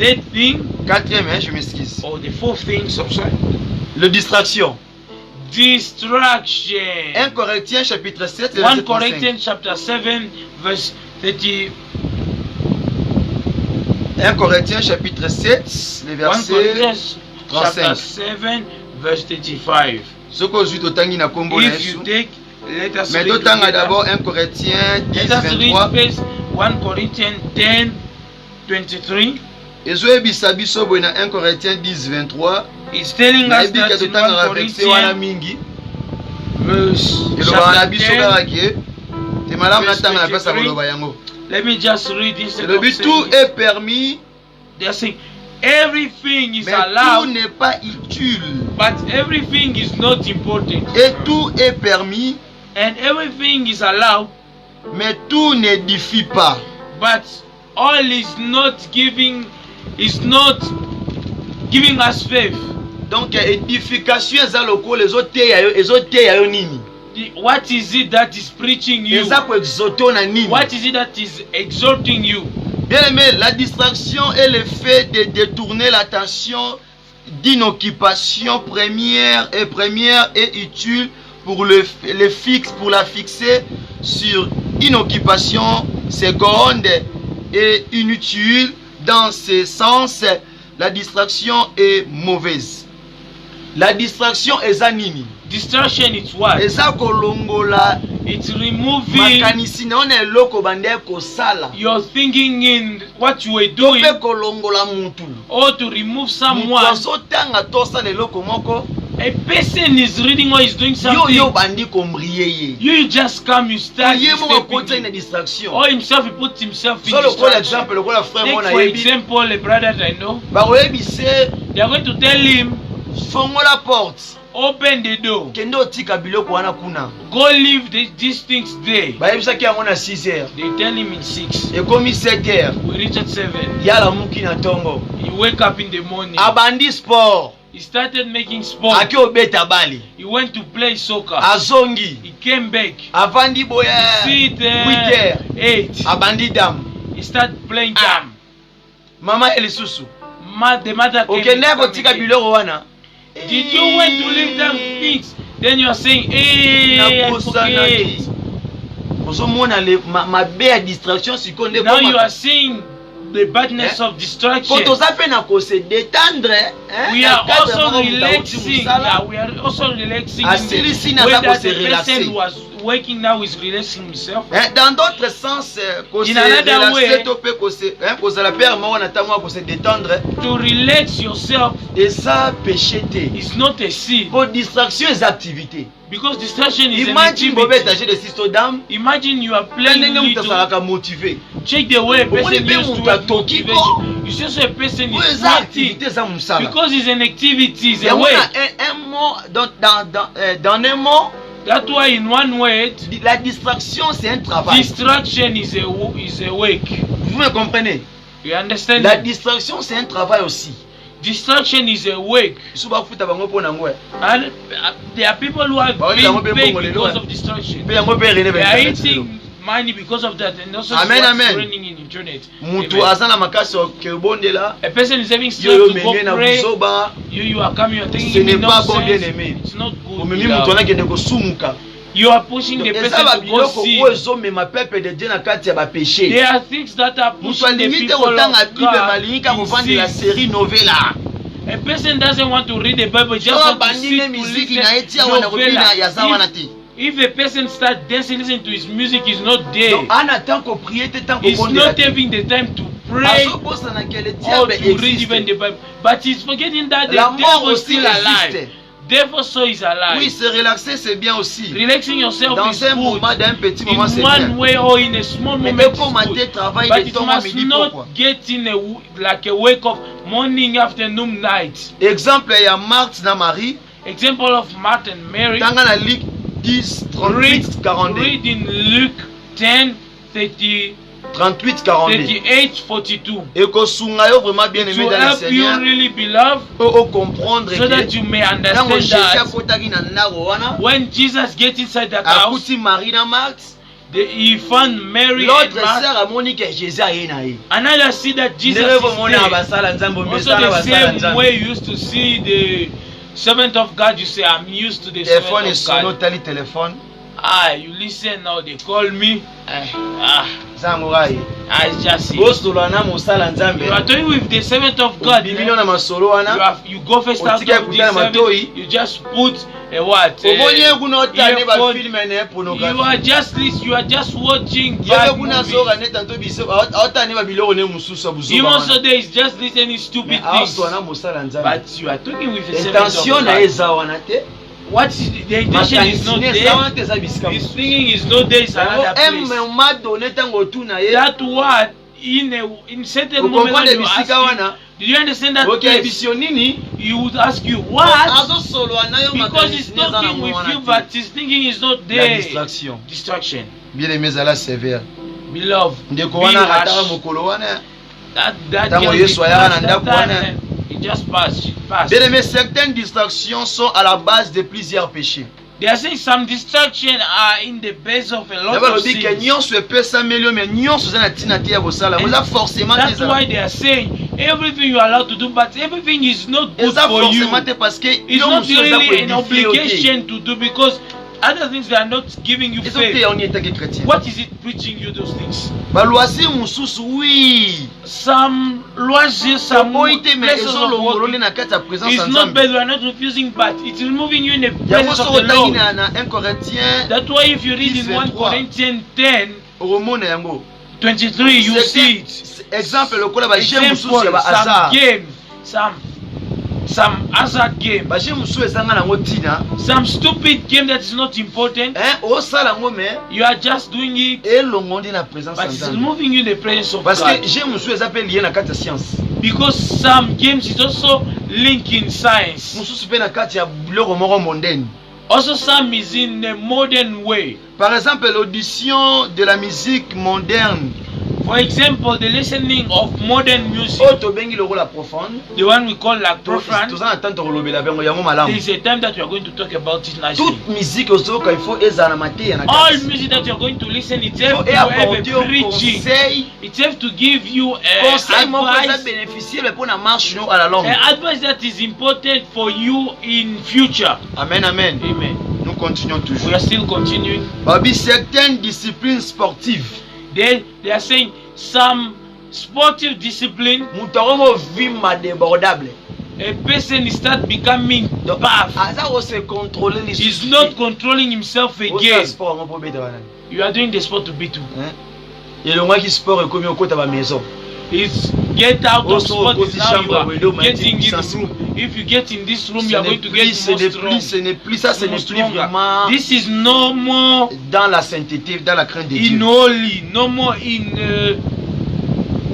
That thing, quatrième, je m'excuse. or the fourth thing, I'm sorry, Le distraction. distraction. 1 Corinthiens chapitre 7, le 1 verset 35. Corinthians chapter 7, verse 30. 1 Corinthiens chapitre 7, le 1 verset Corinthians chapter 35. 7, verse 35. Soko ozwi totangi na kombo na If you Yesu. take, let us Mais read totanga together. d'abord 1 Corinthiens 10, Let us read 23. first 1 Corinthians 10, 23. ezoyebisa biso boye na 1 Corinthiens 10, 23. It's telling us nayebi ke that in 1 totangaka verse wana Corinthians mingi verse elobaka na chapter biso 10. kaka ke te malamu verse natanga na place ya 23. koloba yango. Let me just read instead of elobi tout saying. est permis They are saying everything is mais tout allowed, n'est pas utile, but everything is not important. et tout est permis And everything is allowed, mais tout n'édifie pas. but all is not giving us faith. Donc édification eza lokola ezoteya yo nini, What is it that is preaching you? eza koexote yo na nini. What is it that is exalting you? Bien aimé, la distraction est le fait de détourner l'attention d'une occupation première et utile pour pour la fixer sur une occupation seconde et inutile. Dans ce sens, la distraction est mauvaise. La distraction est nini? Distraction is what? Eza kolongola It's removing makanisi na ona eloko bande kosala. your thinking in what you were To doing, pe kolongola mutu. or to remove Mutu someone. azotanga tosala eloko moko. A person is reading or is doing Yo something. bandi kombriye ye. You just come, you start Ye mo stepping kota une in. distraction. Or himself, he puts himself in So lokola distraction. exemple lokola frère Take mona for yebi. example a brother that I know. Ba oyebi se They are going to tell him, fongola porte. open the door. Kende otika biloko wana kuna. Go leave these things there. Ba yebisa ki yango na 6h. They tell him in 6. Ekomi 7h. We reach at 7. Yala muki na tongo. He wake up in the morning. Abandi sport. He started making sport. Aki obeta bali. He went to play soccer. Azongi. He came back. Avandi boya. See 8h. 8. Abandi dam. He started playing jam. Mama elisusu. The mother came. Okende and kotika came biloko wana. Did you went to leave them things? Then you are saying, hey, I forget. Ozomona mabe ya distraction sikonde Now you are seeing the badness of distraction. Quand oza pe na ko se détendre, We are also relaxing. Yeah, we are also relaxing. Asilisi In na the way za ko that se the person relaxer. was working now is relaxing himself. Dans d'autres sens, ko se In another way, relaxer to pe ko se kozala père moko na tango ko se détendre, to relax yourself eza péché te. is not a sin, Pour distraction et activité. because distraction is an Imagine bobe activity. tager de sisto dame, Imagine you are playing ndenge mutu little. asalaka motivé. Check the way a person Omoni pe used to mutu have atoki ko. motivation. You see, so a person Pour is eza waiting activité eza musala. because it's an activity, it's Il y a a way. un mot, dans un mot, That's why in one word, la distraction c'est un travail. distraction is a work. Vous me comprenez? You understand? La distraction c'est un travail aussi. Distraction is a work. Suba futa bango pona ngwe. And there are people who are being paid because of distraction. Pe yango pe rene They are ba. eating money because of that, and also Amen, what's amen. training in internet. Mutu Amen. azana makasi ke bondela. A person is having Yo strength to menye na go pray. buzoba. You are coming, you are Ce taking n'est it pas bon, bien nonsense. aimé. It's not good. Omemi mutu ana kende ko sumuka. You are pushing the Eza person ba to go biloko see. ko ezomema peuple de Dieu na kati ya ba péché. There are things that are Mutu pushing the alimite people kotanga of Bible God malingika in kovanda la sin. série novela. A person doesn't want to read the Bible, just So want to bandine sit to miziki na listen etia wana kopina ya za wana novella. te. If a person starts dancing, listening to his music, is not there. Donc ana tant ko prier te tant ko He's bondela. not having the time to pray Azokosa na kele or diable to read even existe. the Bible. But he's forgetting that the La mort devil is aussi still alive. existe. Devil so is alive. Oui, se relaxer c'est bien aussi. Relaxing yourself Dans is un good. moment, d'un petit moment c'est In one bien. way or in a small Mais moment, comment it's tu good. travailles But de it temps à must midi pourquoi? not get in like a wake of morning, afternoon, night. Exemple il y a Marthe na Marie. Example of Martha and Mary. Tanga na Luc 10 38 42. Read in Luke 10, 30, 38 42. 38, 42. Et que sunga yo vraiment bien aimé To dans le help you Seigneur. really beloved, Pour comprendre so that que you may ntango understand Jésus that akotaki na ndako wana when Jesus gets inside the house, akuti Marie na Marthe. he found Mary and L'autre Mark. sœur amoni que Jésus aye na ye. Another see that Jesus Ndenge is bomona there. basala nzambe Also mesala the basala same nzambe. way you used to see the servant of God, you say, I'm used to the Téléphone servant sono of God. tali téléphone. You listen now, they call me. Zango rai. I just see. Bosolo na mosala nzambe. You are doing with the servant of God. Bimino na masolo wana. You go first out of Otika this kutana matoi. service, you just put a what? Obonye kuna otane ba earphone. film ne pornography. You are just watching Yebe bad kuna movies. soka neta to biso otane ba biloko ne mususu buzo. Him also there is just listening stupid things. Aso na mosala nzambe. But you are talking with the servant of Intention na God. eza wana te. What is the intention is not there. His thinking is not there. It's another place. That word in certain moment when you ask him, do you understand that place? He would ask you what? Because he's talking with you, but his thinking is not there. Distraction. Bien-aimés à la sévère. Beloved, Ndeko be wana rash. ataka mokolo wana. That Tango can be Yesu ayaka na passed, ndako that wana. time, it just passed. Bien-aimés, certaines distractions sont à la base de plusieurs péchés. They are saying some distractions are in the base of a lot D'abord, of on dit que sins. nyonso epesa melio mais nyonso za na tina te ya bosala. Eza forcément That's why they are saying everything you are allowed to do, but everything is not good eza for you. forcément te parce que It's yo not musu eza really an ko obligation to do because other things they are not giving you Ezo te faith. on était chrétien. What is it preaching you those things? Baluasi mususu oui. Some loisirs, some Oite mais places ezo of longolole working. na kati ya présence It's ya not Nzambe. bad, we are not refusing, but it's removing you in the Yango presence of so the otangi Lord. na 1 Corinthiens That's why if you read in 1 23. Corinthians 10, omona yango. 23, you see it. Exemple lokola ba je mususu Example, ya ba some hasard. game, some hazard game, Ba je mususu ezanga nango tina. some stupid game that is not important. Osala yango mais You are just doing it, elongo ndi na présence but ya it's Nzambe. removing you in the presence of Parce God. que je mususu eza pe lié na kati ya science. Because some games is also linked in science. Mususu pe na kati ya biloko moko mondaine. Also some is in a modern way. Par exemple, l'audition de la musique moderne. For example, the listening of modern music, Oh, tobengi lokola profonde. the one we call like profound. Toza na tanto kolobela bango yango There malamu. is a time that we are going to talk about it nicely. Toute musique ozoka il faut ezala na mateya na All kati. music that you are going to listen, it Il faut have to have a apporter au preaching. conseil. It have to give you a Conseil moko eza advice, bénéficier pour na marche no à la longue. an advice that is important for you in future. Amen, amen. Amen. Nous continuons We toujours. are still continuing. Babi, certaines disciplines sportives. They are saying some sportive discipline, Mutu akomo vima débordable. a person start becoming Donc, buff. aza ko se contrôler les He's not controlling himself again. sport ngo po beta bana. You are doing the sport to beat you. Elongaki sport ekomi okota ba maison. It's get out of Also, sport is now you are Widow, getting in Manchester the room. If you get in this room, you are going to get ce more n'est strong. plus, ce n'est plus ça, ce more n'est plus stronger. vraiment This is no more dans la sainteté, dans la crainte de in Dieu. holy, no more in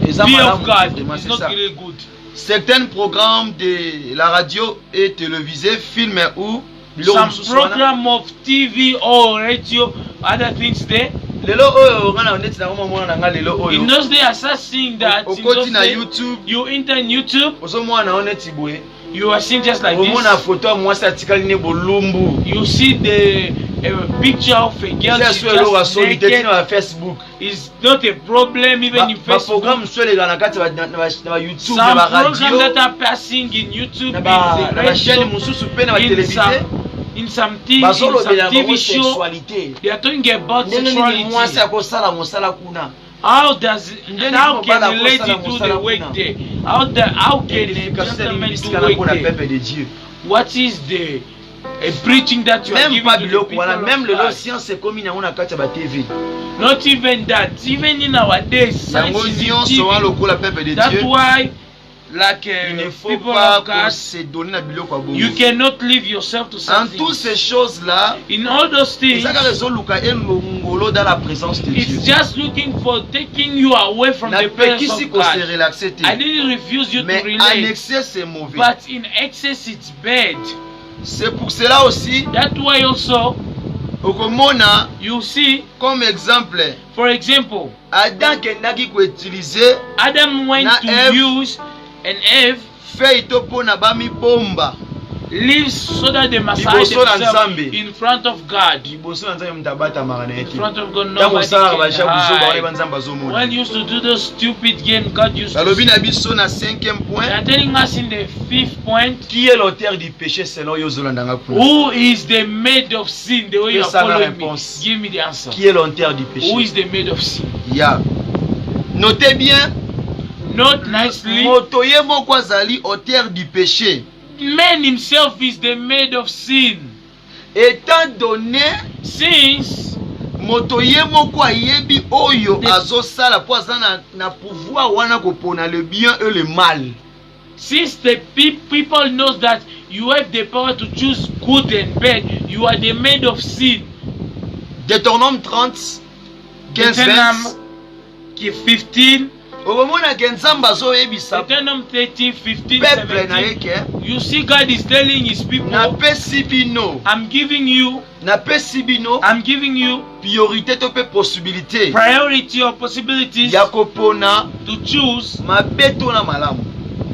Et ça, fear madame, of God. vraiment, It's c'est not ça. really good. Certains programmes de la radio et télévisée, films ou Some program of TV or radio, other things there. lelo oyo ngana oneti na ngoma mwana nga lelo In oyo those days, I start seeing that. In those okoti na days, YouTube you enter in YouTube, ozo mwana oneti boye you are seeing just like omona this. photo ya mwasi atikali ne bolumbu You see the picture of a girl. eza She's so eloko ya just soli te naked. tina ba Facebook It's not a problem even in Facebook. baprogramme so elega na kati na ba YouTube na Some ba programs that radio are passing in YouTube, na in ba the chaîne radio, mosusu pe na ba in télévisée some TV, bazolobela bango TV show, sexualité they are talking about ndenge nini mwasi sexuality. akosala mosala kuna How does Ndeni how mobala can a lady akosala do mosala the work kuna. there? How can a gentleman do efikasika na work mpona there? peuple de Dieu What is the preaching that you are même giving pas to the biloko people wana of même lelo God? science ekomi nango na kati ya ba TV Not even that. Even in our days, science yango is in nyonso wana TV. lokola peuple de That's Dieu why, like il ne faut people pas of God, se donner na biloko ya you bongo cannot leave yourself to en something. toutes ces choses là In all those things, ezaka ezoluka elongolo dans la présence de it's Dieu just looking for taking you away from the presence napekisi of kose God. relaxe te I didn't refuse you mais to en relate, excès c'est mauvais but in excess it's bad. c'est pour cela aussi That way also, okomona you see, comme exemple for example, Adam kendaki ko utiliser Adam went na to Eve. use an Eve feuille to pona bami bomba leaves so that they must hide Liboso na themselves Nzambe. in front of God. liboso na nzambe mutabata makana In yake front of God, ntango nobody osalaka can basha buzo baone hide. banzambe azomona When you used to do those stupid game, God used to balobi see. na biso na 5e They point are telling us in the 5th point, qui est l'auteur du péché selon yo ozolandanga kuna who is the maid of sin? The way you are Fais ça la following me. réponse. Give me the answer. qui est l'auteur du Who péché is the maid of sin? ya notez bien Note nicely. moto ye moko azali auteur du péché Man himself is the maid of sin. étant donné Since moto ye moko ayebi oyo The- azosala po aza na pouvoir wana kopona le bien et le mal the people knows that you have the power to choose good and bad, you are the maid of sin. Deutéronome 30 15 Deuteronomy 15, okomona ke nzambe azoyebisa Deuteronomy 30, 15, peuple na 17. ye ke You see, God is telling his people, napesi bino I'm giving you priorité to mpe possibilité priority or possibilities ya kopona to choose mabe to na malamu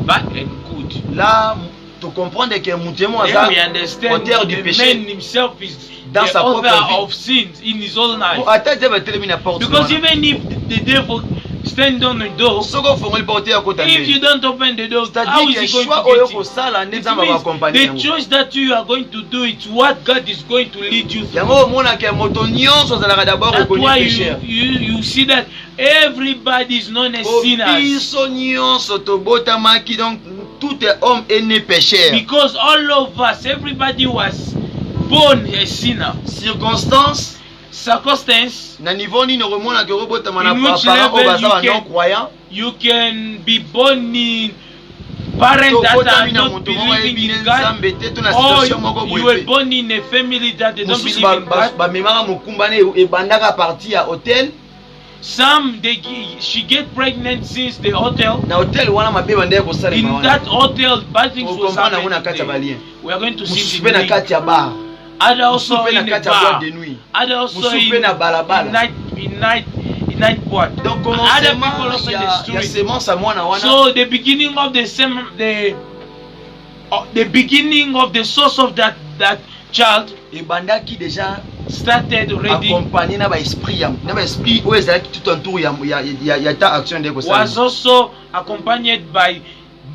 bad and good. la tocomprendre ke moto ye mo Then aza we understand auteur the du péché man himself is dans the sa propre author vie. of sins in his own life. ata te batelemi na porte Because wana. even if the devil stand on the door, soki ofongoli porte ya kota if you nde don't open the door, how c'est-à-dire is ke he going choix to oyo get you? kosala nde It nzambe means akoakompagne the yango choice that you are going to do, it's what God is going to lead you through. yango omona ke moto nyonso azalaka d'abord That's reconnu why pécheur you see that everybody is known as sinners. biso nyonso tobotamaki donc tout homme est né pécheur Because all of us, everybody was born a sinner. circonstance Circumstance, na niveau nini okomonaka okobotama na In which parent oyo level baza you ba can- non croyant you can be born in parents that are tobotami na not moto moko believing ayebi ne in God, nzambe te to na or situation moko you were boye born in a family that they don't mosusu believe in God. bamemaka mokumba ne ebandaka parti ya hotel Some she get pregnant since the hotel. na hotel wana mabe bandeki In kosalema wana that hotel, bad things was okomprendre yango na happening kati ya there. balien We are going to mosusu see mpe na the kati ya bar other mosusu also mpe na in the kati ya bar, boîte de nuit other also mosusu in mpe na balabala night board. donc Other people commencement also in the ya street. semence ya mwana wana So the beginning of the beginning of the source of that child ebandaki déjà started already, accompagné na baesprit oyo ezalaki tout autour ya ta action nde was kosala also accompanied by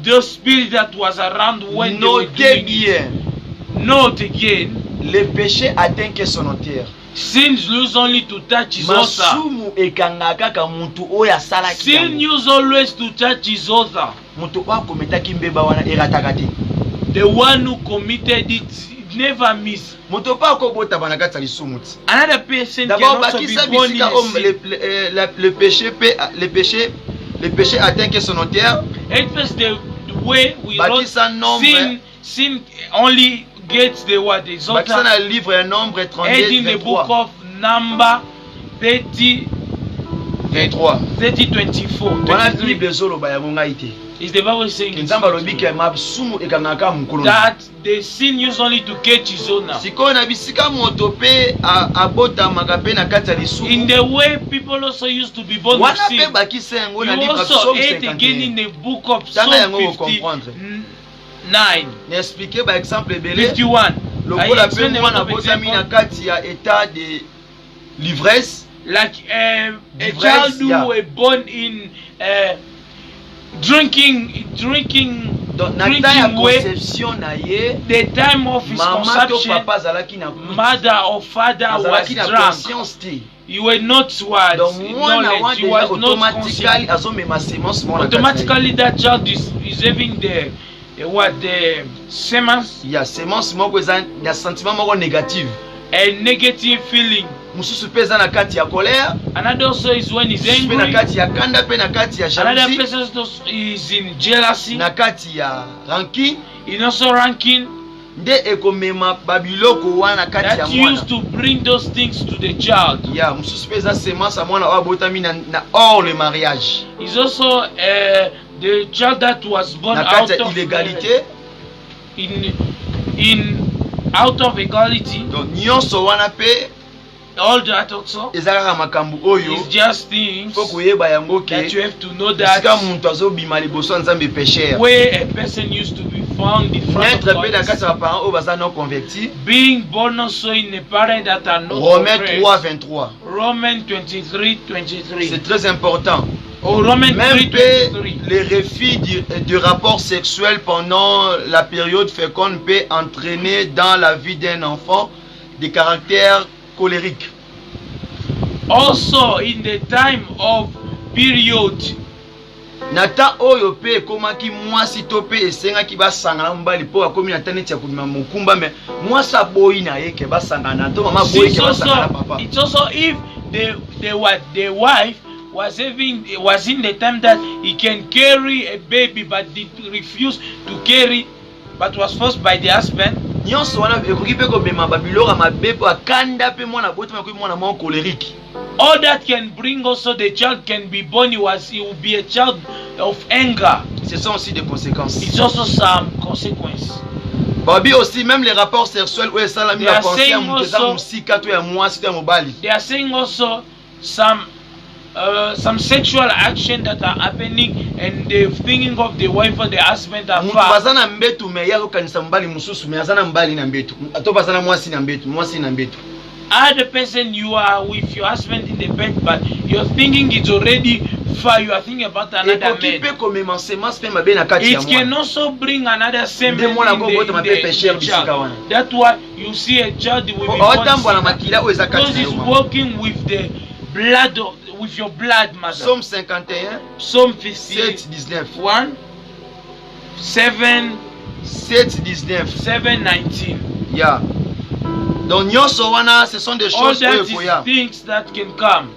the spirit that was around when they were notez doing it. bien Note again, le péché atteint que son auteur sins used only to touch his author. masumu ekangaka kaka mutu oyo asalaki Sin yango used always to touch his author. mutu oyo akometaki mbeba wana erataka te The one who committed it never miss. moto mpo akobotama na kati ya lisumu ti Another person can d'abord also be bakisa born in bisika a oyo sin. le péché atteint que son auteur It was the way we wrote bakisa nombre sin only gets the what is bakisa na livre ya nombre in the book 32 of Number 30 23 24. wana bible ezoloba yango ngai te Is the Bible saying it's nzambe alobi ke masumu ekangaka mokolo that the sin used only to catch his owner. sikoyo na bisika moto mpe abotamaka mpe na kati ya In lisumu the way people also used to be born with wana sin, mpe bakisa yango na you livre ya also psaume ate again in 51 the book of Tanga Psalm yango ocomprendre 59, na expliqué baexemple ebele 51. lokola mpe explain a mwana lot of abotami na examples. kati ya état de l'ivresse Like a Divorce, child who yeah. were born in drinking donc na temps ya way, conception na ye the time of his mama to conception, papa azalaki na mother or father was azalaki na drunk. conscience te You were not what donc mwana wana knowledge, you déjà was not conscious. automatically azomema semence mwana kati na ye. Automatically that child is having the semence, ya semence moko eza ya sentiment moko négative a negative feeling. mosusu mpe eza na kati ya colère Another also is when he's mosusu mpe na angry. kati ya kanda mpe na kati ya Another jalousie person also is in jealousy. na kati ya rancune In also ranking nde ekomema babiloko wana na kati ya that mwana used to bring those things to the child. ya mosusu mpe eza semence ya mwana oyo abotami na hors le mariage Is also the child that was born na out kati ya of illégalité in out of equality. donc nyonso wana mpe All that also ezaka makambu oyo is just things faut kuyeba yango ke that you have to know that sika muntu azobima liboso nzambe pécheur where a person used to be found in front of naître pe na God, kati ya parents oyo baza non convertis. being born also in a parent that are not Romains converted. 3:23. Romans 23:23. C'est très important. Oh, Romans Même 3:23. les refus du rapport sexuel pendant la période féconde peut entraîner dans la vie d'un enfant des caractères colériques. Also, in the time of period, Nata oyo pe ekomaki mwasi to pe esengaki basangana mobali po akomi na tane tia kobima mokumba me mwasi aboyi na ye ke basangana to mama boyi ke basangana papa. it's also if the wife was in the time that he can carry a baby but did refuse to carry but was forced by the husband. Nyonso wana ekoki pe kobema babilora mabe po akanda pe mwana botima ko mwana mo colérique. All that can bring also the child can be born. He will be a child of anger. Ce sont aussi des conséquences. It's also some consequence. Babi aussi même les rapports sexuels où salami la pensée à muteza also- musika to ya mwasi to ya mobali. They are saying also some sexual action that are happening and they're thinking of the wife or the husband are Mutu far. bazana mbetu me ya kokanisa mbali mususu me azana mbali na mbetu. Ato bazana mwasi na mbetu, mwasi na mbetu. Other person you are with your husband in the bed but you're thinking it's already far. You are thinking about another Ekoki pe man. komema semence pe mabe na kati ya It can mwana. also bring another semen Nde mwana ko bota in mabe the pécheur bisika child. wana. That's why you see a child with Otambwa na makila o eza because kati he's ya mwana. walking with the blood with your blood, mother. Psaume 51 Psalm 7:19. 51 7 7:19. 7:19. Yeah. Donc nyonso wana ce sont des All choses that oyo is koya. things that can come.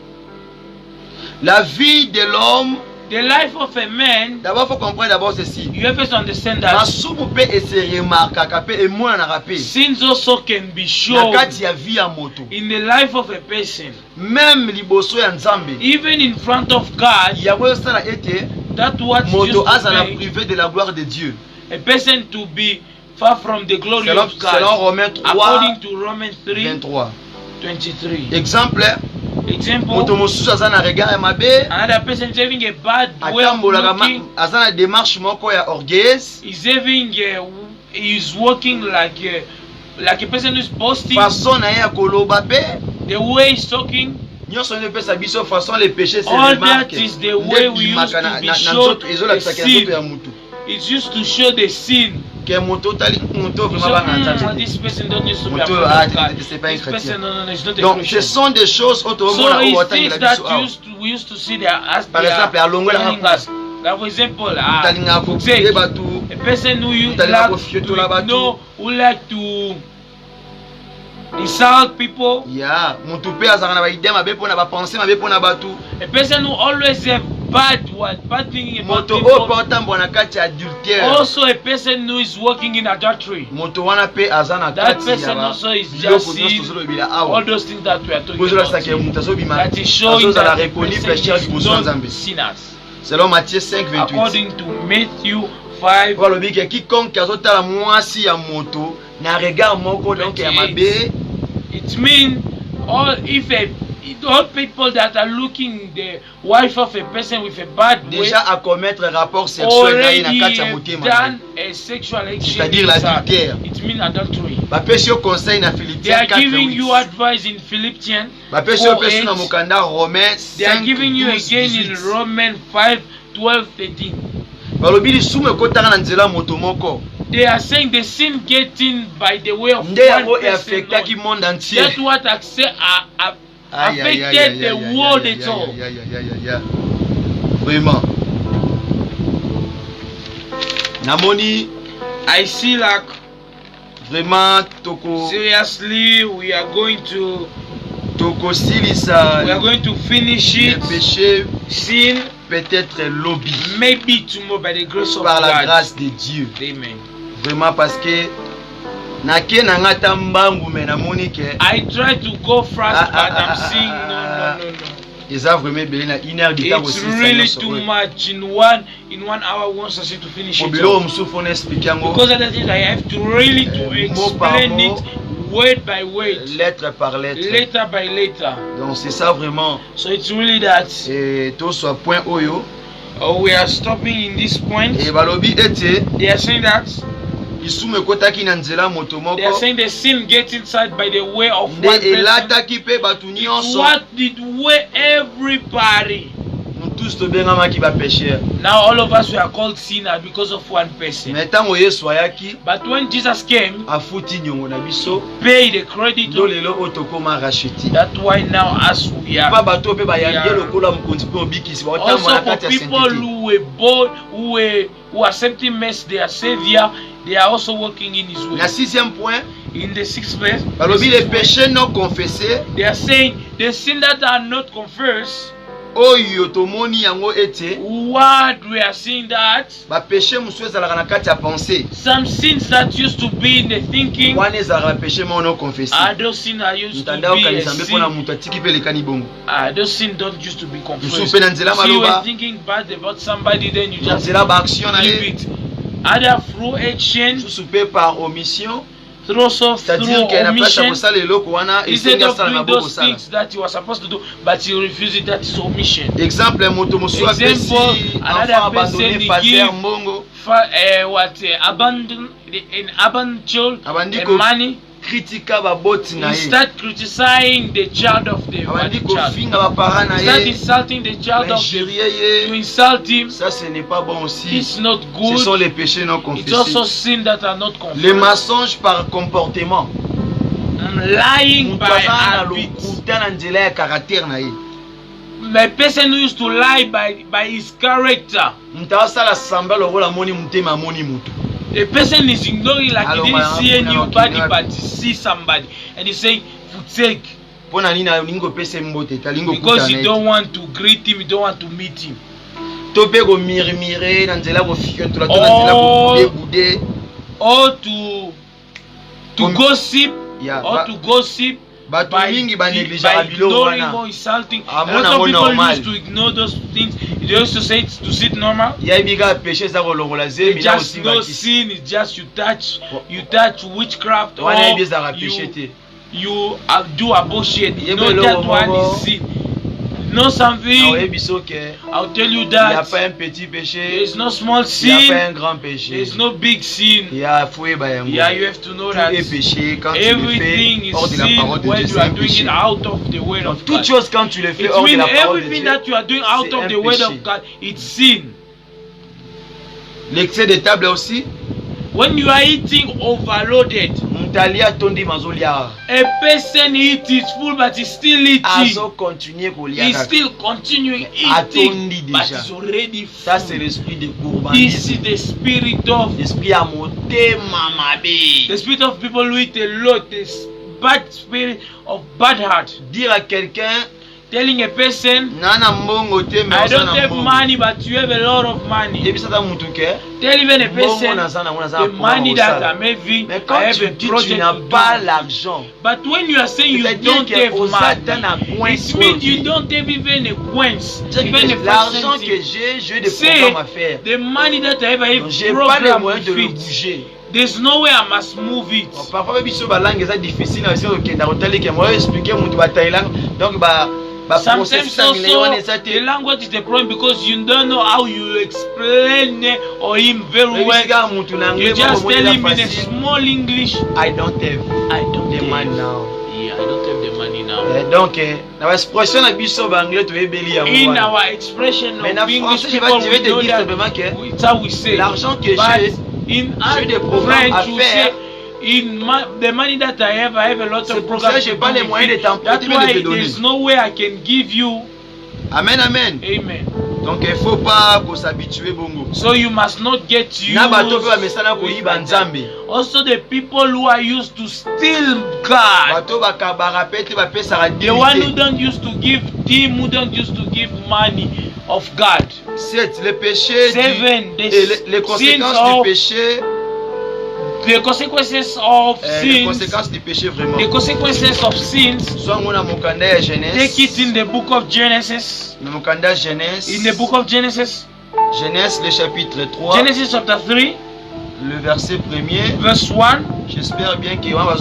La vie de l'homme, The life of a man, d'abord faut comprendre d'abord ceci. you have to understand that Masumu pe ese remarkaka pe emonana pe. sins also can be Na shown kati ya vie ya moto. in the life of a person. Même liboso ya Nzambe. Even in front of God, Ya sala ete that what moto used to azala make privé de la gloire de Dieu. a person to be far from the glory Selon, of selon God. Romains 3, According to Romans 23. 3:23. Exemple, Example, moto mosusu aza na regard ya mabe, another person is having a bad way of atambolaka looking. aza na démarche moko ya orgueilleuse, He's walking like a person who's boasting. façon na ye ya koloba pe, The way he's talking, nyonso nde epesa biso façon les péchés se all remarque. that is the way we used to be shown ezolakisaka the ya sin. nzoto ya mutu. It's used to show the sin. Ke moto otali moto You vraiment say, bana nzambe. this person don't used to be Moto, afraid ah, of God. c'est pas un This person, chrétien. no, it's not a Donc ce Christian. sont des choses auto So mona o it's watanga things la that biso awa. we used to see there as Par they are exemple, alongola telling ka us. Like for example, talinga ko take fiye batu. a person who you Mutali like nako fiotola batu. who like to insult people. Ya, mutu pe azaka na ba idée mabe pona ba penser mabe pona batu. A person who always have bad thinking about Moto o people. portambo na kati ya adultère. Also a person who is working in adultery. Moto wana pe aza na That kati person ya also is biloko just nyonso seeing tozolobela all awa. those things that we are talking Bozola about. sake mutu azobima. That is showing Azozala that the reconnu person pécheur is liboso ya not Nzambe. sinners. Selon Matthieu 5:28. According to Matthew 5. Balobi ke quiconque azotala mwasi ya moto na regard moko donc ya mabe. It means all people that are looking the wife of a person with a bad way Déjà à commettre rapport sexuel na ye na already kati ya have motema. done a sexual action. C'est-à-dire l'adultère. It means adultery. Bapesi yo conseil na They Philippiens are giving you 4:8. advice in Philippians. Bapesi yo pesu na 4:8. mokanda Romains They are giving you 5:12, again in 18. Romans 5:12-13. Balobi lisumu ekotaka na nzela moto moko. They are saying the sin getting by the way of Nde one yango person. affectaki Lord. monde entier. That's what I say affected the world at all. Vraiment. Namoni I see like vraiment toko seriously we are going to silisa finish les it. péchés Sin peut-être lobby maybe tomorrow by the grace of par la God. grâce de Dieu. Amen. Vraiment parce que nake nanga tambangu me namoni ke I try to go fast but I'm seeing no. eza vraiment belé na 1 heure de temps It's aussi really too much in 1 hour wants us to finish it Obilo off. msufu na explique yango Because of the things I have to really to mot par explain mot, it word by word, lettre par lettre. letter by letter. Donc c'est ça vraiment. So it's really that. Et tout soit point oyo. We are stopping in this point. Et balobi ete They are saying that. isume kotaki na nzela moto moko. They are saying the sin gets inside by the way of Nde one person. elataki pe batu nyonso. What did way everybody? Tous tobengamaki ba pécheur. Now all of us we are called sinners because of one person. Mais tango Yesu ayaki But when Jesus came, afuti nyongo na biso. pay the credit. Do lelo otokoma racheti. That's why now as we are. Pa bato pe ba yangi lokola mukonzi pe obikisi ba Also otamba na for kati ya people sainteté. who were born, who accepting Mess their Savior, they are also working in His way. Na 6e point, In the 6th verse, balobi les péchés non confessés they are saying the sin that are not confessed. oyo tomoni yango ete What we are seeing that ba péché musu ezalaka na kati ya pensée. some sins that used to be in the thinking Wana ezalaka péché mo non confessé. are those sins that used to Ntanda be a okanisa mbe pona sin. mutu atiki pe lekani bongo. Those sins don't used to be confessed. Musu pe na nzela So you were maloba thinking bad about somebody, then you na just nzela ba action na leave ye. it. Other through action, Musu pe par omission. through C'est-à-dire que na place ya omission. kosala eloko wana Instead esengi of asala na doing boko those sala. things that you were supposed to do, but you refuse it, that is omission. Exemple moto mosu apesi Example, another enfant person abandonné he fazer give mbongo Abandon child abandi and ko money. kritika baboti na You ye. start criticizing the child of the Abandi one child. kofinga bapara na You start ye. insulting the child of the. Injurier You ye. insult him. Ça ce n'est pas bon aussi. It's not Ce sont good. les péchés non It's also confessés. sin that are not Les confessed. mensonges par comportement. Lying Mutu by aza na habit. lokuta na nzela ya caractère na ye. The person who used to lie by his character. Mutu asala samba lokola moni mutema amoni mutu. The person is ignoring like he didn't see anybody Hello, but he see somebody. And he's saying, for sake. Pona nini lingo pese mbote talingo Because you kutana. don't want to greet him, you don't want to meet him. To pe ko mirimire na nzela ko fiotola to na nzela ko bude. Or to gossip, Ya or to gossip batu by mingi ba negligera bilo ignoring wana. or insulting. Ah, A lot mona of mo people normal. used to ignore those things. They used to say it to sit normal. Ya biga péché za ko longola ze It's mina just aussi no bakisi. sin. It's just you touch witchcraft, or Wana yebi za péché te. you do abortion. Yebe No, lo that one mo. is sin. Know something? Na oyebi so ke I'll tell you il y a that pas un petit péché, there's no small il y a pas sin. un grand péché. There's no big sin. Il y a foué ba yango. Yeah, you have to know Tout that est péché quand tu le everything fais is hors de la sin parole de when Dieu, you c'est are un doing péché. it out of the word Donc of toute God. chose quand tu le fais It hors de means la parole de everything Dieu, that you are doing out c'est of un the word péché. of God, it's sin. L'excès de table aussi, When you are eating overloaded, mutali atondi mazolia. a person eats his full but he's still eating. Azo continuer kolia. He's still continuing Atondi eating, but déjà. he's already Ça full. c'est l'esprit de This gourmandisme. is the spirit of L'esprit à motema mabe. the spirit of people who eat a lot. This bad spirit of bad heart. Dire à quelqu'un, Telling a person, nana mbongo te mais I oza don't na have mbongo. money, but you have a lot of money. Yebisa ta mutu ke. Tell even a Mbongo person, naza na wana za the money that ça. I'm having, Mais I quand have tu a dis tu project n'as to pas do. l'argent, But when you are saying you c'est-à-dire don't have que Satan a money, point it means you don't have even a coins, even a l'argent que percentage. j'ai des Say, programmes à faire. the money that I have, I Donc, have j'ai pas les program moyens de with le it. bouger. There's no way I must move it. Bon, parfois biso ba langue eza difficile na biso okenda kotali ke moi expliquer mutu ba Thailand donc ba Sometimes process also wana eza the te. language is the problem because you don't know how you explain or him very well. Ebisika mutu na You anglais just mo tell him in a facile. small English. I don't have I don't the have. money now. Yeah, I don't have the money now. Donc na ba expression na biso ba anglais to ebeli yango. In wana. our expression Mais of en English, français, people je vais we te know dire that simplement que it's how we say. l'argent que But j'ai, in j'ai des programmes à French, you faire. say, the money that I have a lot C'est of pour ça programs. que j'ai pas les moyens de t'emprunter That's mais de why te donner. there's no way I can give you. Amen, amen. Amen. Donc il faut pas qu'on s'habitue bongo. So you must not get used. Na bato pe ba mesana ko yiba nzambe. Also the people who are used to steal God. Bato ba kabara pete ba pesa ra The one who dignité. don't used to give them, who don't used to give money of God. 7 le péché Seven, et the les conséquences sins du of péché, the consequences of les sins. conséquences du péché vraiment. The consequences of sins. Soit on a mokanda ya Take it Genèse. in the book of Genesis. Le mokanda Genèse. In the book of Genesis. Genèse le chapitre 3. Genesis chapter 3. le verset premier. Verse 1. J'espère bien que va la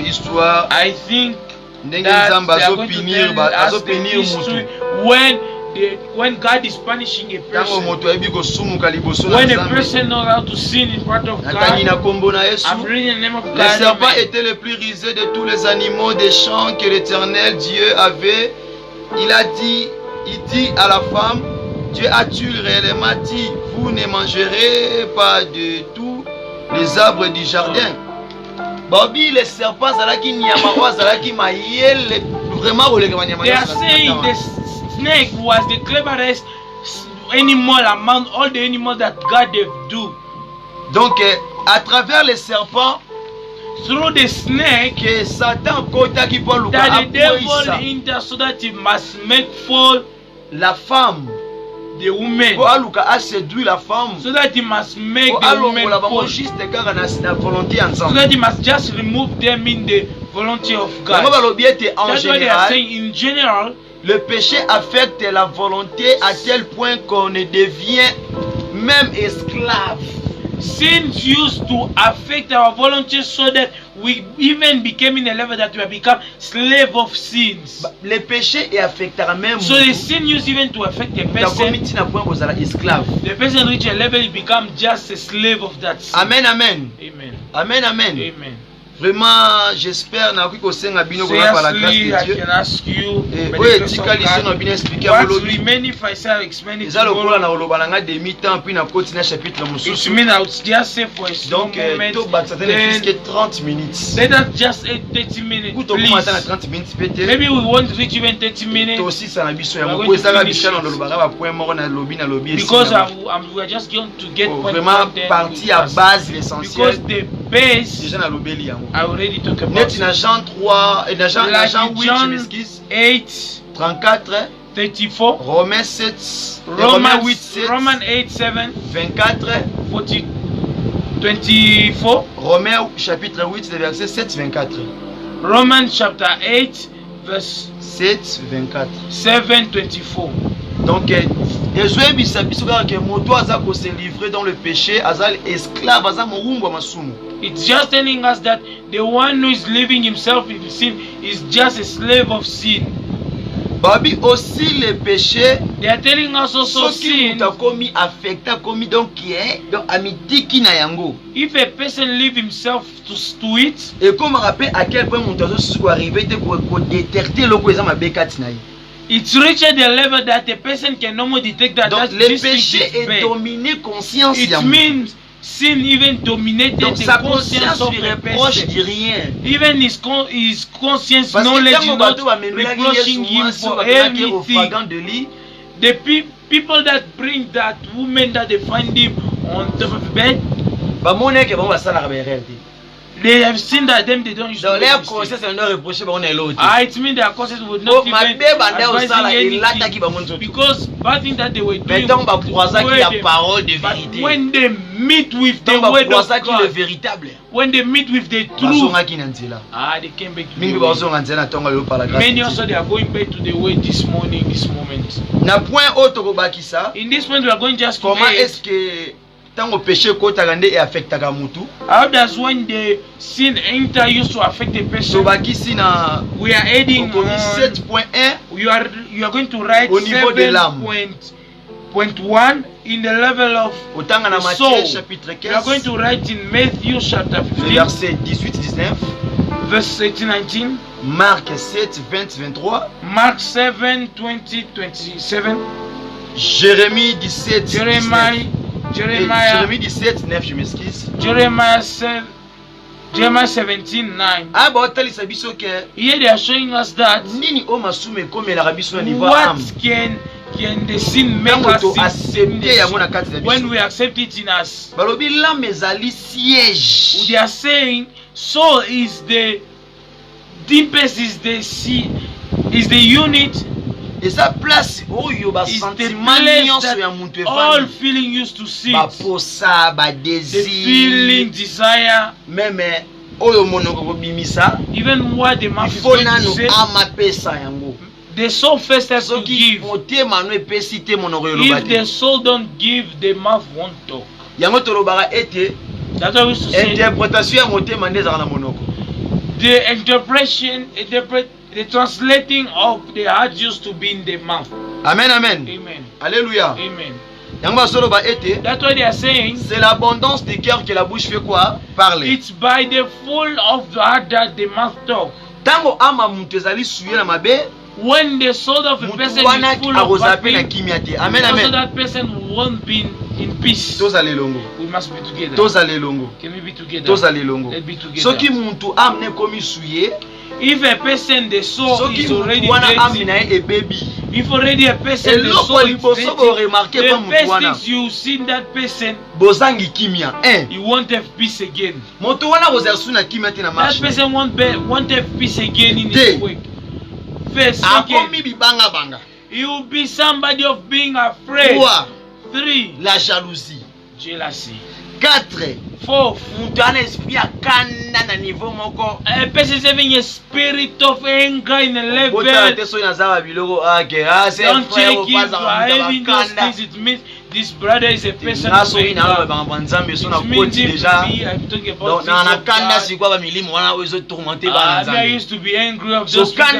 histoire. I think that they are going to tell us the history when God is punishing a person. When a person knows how to sin in front of God. I'm reading the name of God. Le serpent était le plus rusé de tous les animaux des champs que l'Éternel Dieu avait. Il dit à la femme, Dieu a-t-il réellement dit, vous ne mangerez pas de tous les arbres du jardin? Bobby, les serpents, vraiment they are saying the snake was the cleverest animal among all the animals that God did do. Donc, à travers les serpents, through the snake, que Satan that the devil entered so that he must make fall la femme, the woman, a séduit la femme, so that he must make the woman fall, so that he must just remove them in the volunteer of God. That's why they are saying in general, le péché affecte la volonté à tel point qu'on devient même esclave. Sins used to affect our volunteer so that we even became in a level that we have become slave of sins. Le péché affectera même. So the sin used even to affect the person. The person reach a level he become just a slave of that sin. Amen, amen. Amen. Amen, amen. Amen. Vraiment, j'espère par la grâce de Dieu. I can ask you, what's remaining if I say explain it tomorrow? It means I would just say for a small moment. Then 30 minutes. Let us just 30 minutes, please. Maybe we won't reach even 30 minutes. Because we are just going to get vraiment partie à base l'essentiel. Because the base I already talked about. Jean 3 et Jean 8 34 34 Romains 7 Romains 8 7 Romains 8 7 24 24 Romains chapitre 8 verset 7 24 Romans chapter 8 verse 7 24 7 24. Donc se livrer dans le péché, esclave, it's just telling us that the one who is living himself in sin is just a slave of sin. Babi aussi le péché. They are telling us also sin. If a person leave himself to it, et comme rappelle à quel point mon arrivé pour détecter le it's reached the level that a person can no more detect that. Donc le péché est dominé conscience. It means sin even dominated the conscience of the person. Even his conscience knowledge is not reproaching him for anything. The people that bring that woman that they find him on top of the bed, they have seen that them they don't use to it means their conscience would not even advise anything, because bad thing that they were doing. But when they meet with the word of God, when they meet with the truth, they came back to the way. Many also they are going back to the way this morning, this moment. In this point we are going just to How does when the sin enter used to affect the person? We are adding on, you are going to write 7.1 in the level of the soul. You are going to write in Matthew chapter 15 verse 18-19, Marc 7 20-23, Mark 7 20-27, Jérémie 17 Jeremiah 17 9, je m'excuse. Jeremiah 17:9. Here they are showing us that what can the sin make us when we accept it in us. They are saying soul is the deepest, is the unit. Et sa place où il y a sentiment all feeling used to see, the feeling, desire, même even what the mouth is going to say, the soul first has to give. If the soul don't give, the mouth won't talk. That's what we used to say. Interprétation ya motema nde ezala na monoko. The the translating of the heart used to be in the mouth. Amen, amen. Amen. Alléluia. Amen. That's what they are saying. C'est l'abondance du cœur que la bouche fait quoi? Parler. It's by the full of the heart that the mouth talk. Tango ama muntu ezali suye na mabe, when the soul of a person is full of bad things, amen, amen. So that person won't be in peace. We must be together. Can we be together? Let's be together. Soki muntu amne komi suye, if a person the soul is already dirty, if already a person the soul is dirty, the first things you see that person, you won't have peace again. That person won't have peace again in his work. First, second, you will be somebody of being afraid. 3. La jalousie. Jealousy. 4. 4. A person is having a spirit of anger in a level. Don't take it for having those things. It means this brother is a person of anger. It means I'm talking about I used to be angry of those people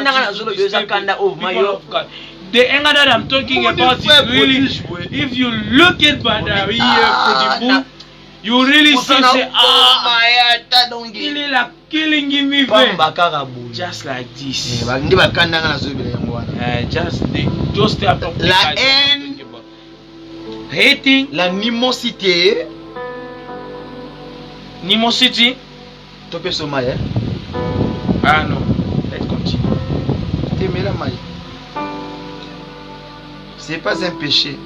of God. The anger that I'm talking about is really, if you look at Brother you really see, killing him even. Just like this. Just type of la haine, hating, la animosité. Animosity. Ah no, let's continue. C'est pas un péché.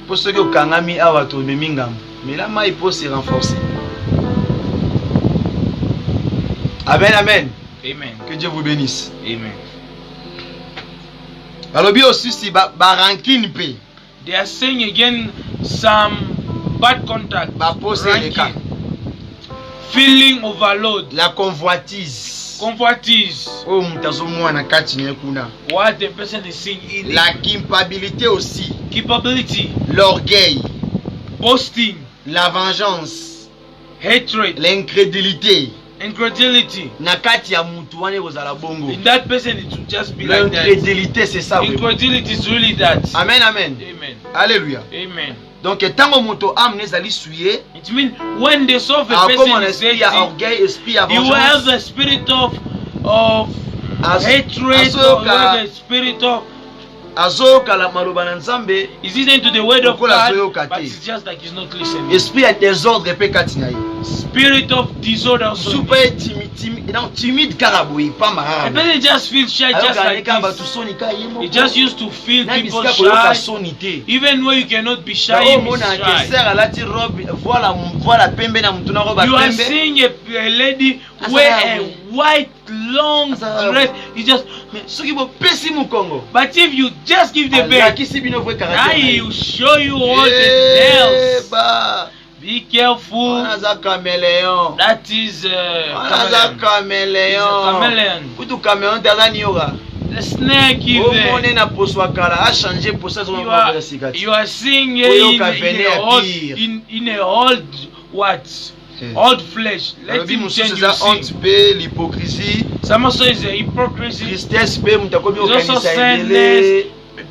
Pour ceux qui ont kangami awato memingam, mais la maille peut se renforcer. Amen, amen. Amen. Que Dieu vous bénisse. Amen. Alors bien aussi si rancune pe. They are saying again some bad contact. Ranking. Feeling overload. La convoitise. Convoitise. Oh, mutazomwana kati nyekuna. What the person is seeing in la culpabilité aussi. Culpability. L'orgueil. Boasting. La vengeance. Hatred. L'incrédulité. Incredulity. Nakati ya mutu wane kozala bongo. In that person it will just be like that. L'incrédulité c'est ça. Incredulity is really that. Amen, amen. Amen. Alléluia. Amen. Donc tango moto âme nezali souillé, it means when the soul of a person is dirty, you will have the spirit of hatred, or the spirit of is listening to the word of God, but it's just like he's not listening. Spirit of disorder also. Timide carabouille, pas marrant. The person just feels shy, just like this. He just used to feel people shy. Even when you cannot be shy, you are seeing a lady wear a white long dress. He just. But if you just give the back, I will show you all the nails. Be careful. That is chameleon. The snake is you are seeing in a old what? Old flesh. Let him change l'hypocrisie. Some also is a hypocrisy. Tristesse, also sadness.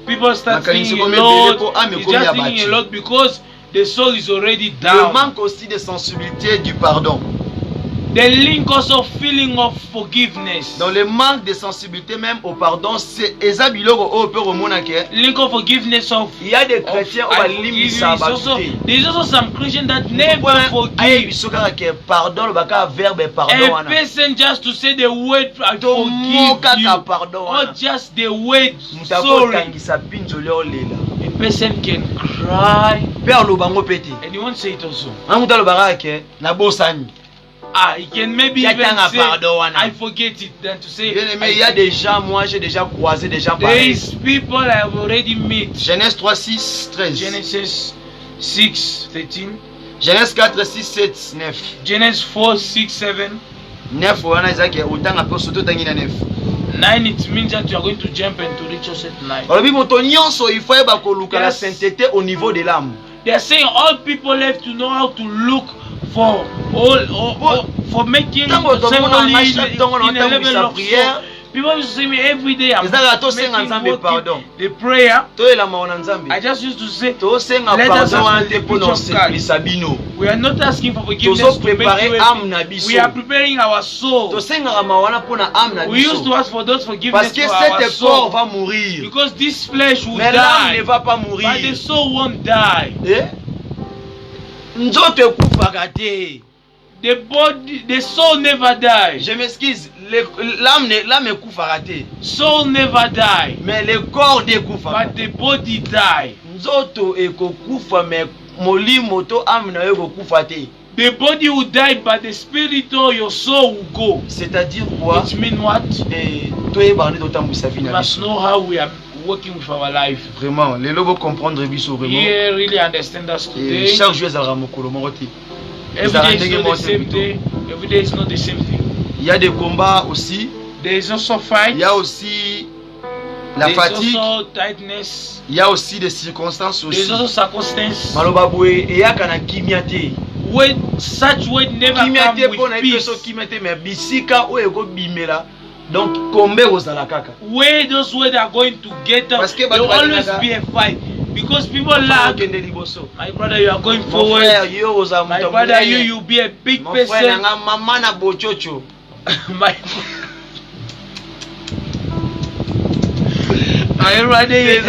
People start thinking a lot. It's just thinking a lot because the soul is already down. Le manque aussi de sensibilité du pardon. The link also feeling of forgiveness. Dans le manque de sensibilité même au pardon, c'est ezabiloko au peut remonter. Link of forgiveness of. Il y a des chrétiens au limite ça. There is also some Christians that never forgive. Pardon, le baka verbe pardon. A person just to say the word I forgive you, or just the word sorry. A person can cry. And you won't say it also. He can maybe even say, I forget it, than to say, il y a des gens, moi j'ai déjà croisé des gens pareils. These people I have already met. Genèse 3, 6, 13. Genesis 6, 13. Genèse 4, 6, 7, 9. Genesis 4, 6, 7. 9, wana ezaki autant après surtout tangi na 9. 9, it means that you are going to jump and to reach us at 9. Alors moto nyonso il faut yeba koluka la sainteté au niveau de l'âme. They are saying all people have to know how to look for for making ceremony in a level of prayer. People used to say me every day I'm making the prayer. I just used to say, let us ask the peace of God. We are not asking for forgiveness to make you happy. We are preparing our soul. We used to ask for those forgiveness for our soul. Because this flesh will die, but the soul won't die. The soul never dies. Je m'excuse, l'âme écouffe. Soul never die. Mais le corps découffe. But the body die. Nzoto ekokufa mais molimo to âme na ekokufa te. The body will die, but the spirit or your soul will go. C'est-à-dire quoi? It means what? You must know how we are working with our life. Vraiment, les lobos comprendre biso vraiment. Yeah, really understand us today. Chaque jour ça ramokolo moroti. Every day is not the same day. Every day is not the same thing. Il y a des combats aussi. There is also fight. Il y a aussi la fatigue. Also tightness. Il y a aussi des circonstances aussi. There is also circumstances. Malobaboué et ya kana kimiate. When such word never come with peace. Mais bisika o ego bimela. Donc kombe ozala kaka. Where those words are going to get up, there will always be a fight. Because people laugh. My brother, you are going forward. My brother, you be a big person. My brother is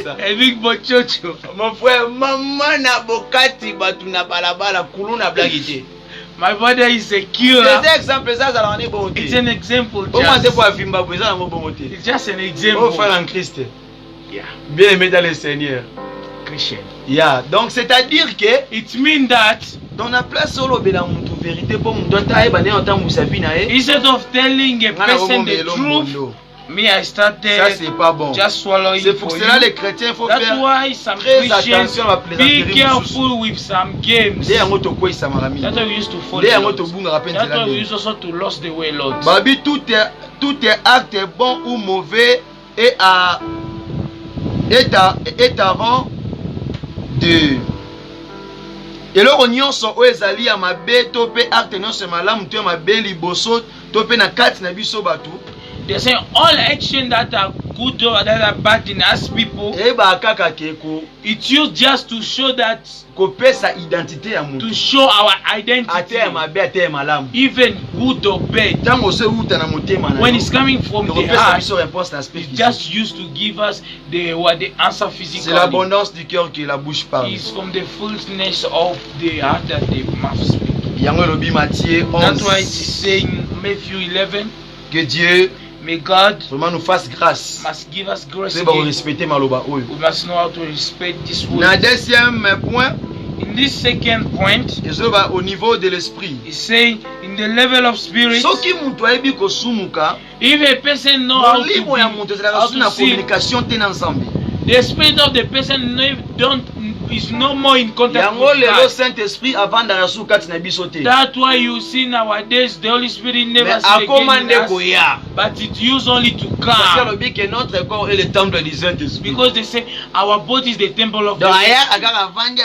a big bochocho. Mon frère, maman na bokati batu na balabala kuluna blagite. My brother is a killer. It's an example. It's just an example. Yeah. Bien aimé dans le Seigneur. Christian. Yeah. Donc c'est-à-dire que it means that dans la place solo bela muntu vérité pour muntu taille bana entendre musafi na e. Instead of telling a person the truth, me I started. Ça c'est pas bon. Just swallowing. C'est pour cela les chrétiens faut That's faire why some très attention à plaisanterie. Be careful with some games. That's why we used to follow. That's why we used also to lose the way, Lord. Babi tout est acte bon ou mauvais et avant de eloko nyonso oyo ezali ya mabe to pe acte nyonso malamu to ya mabe liboso to pe na kati na biso bato. They say all action that are good or that are bad in us people, it's used just to show that, to show our identity, even good or bad. When it's coming from the heart, it's just used to give us the answer physically. C'est l'abondance du cœur que la bouche parle. It's from the fullness of the heart that the mouth speaks. That's why it's saying Matthew 11. Que Dieu may God vraiment nous fasse grâce. Must give us grace. We must know how to respect this word. Na deuxième point, in this second point, au niveau de l'esprit. He's saying in the level of spirit. Soki muntu ayebi kosumuka, if a person know how to communication te ensemble. The spirit of the person is no more in contact with God. Saint-Esprit avant d'arracher kati na biso te. That's why you see nowadays the Holy Spirit never speaks again in us, but it used only to come. Notre corps est le temple du Saint-Esprit. Because they say our body is the temple of the Holy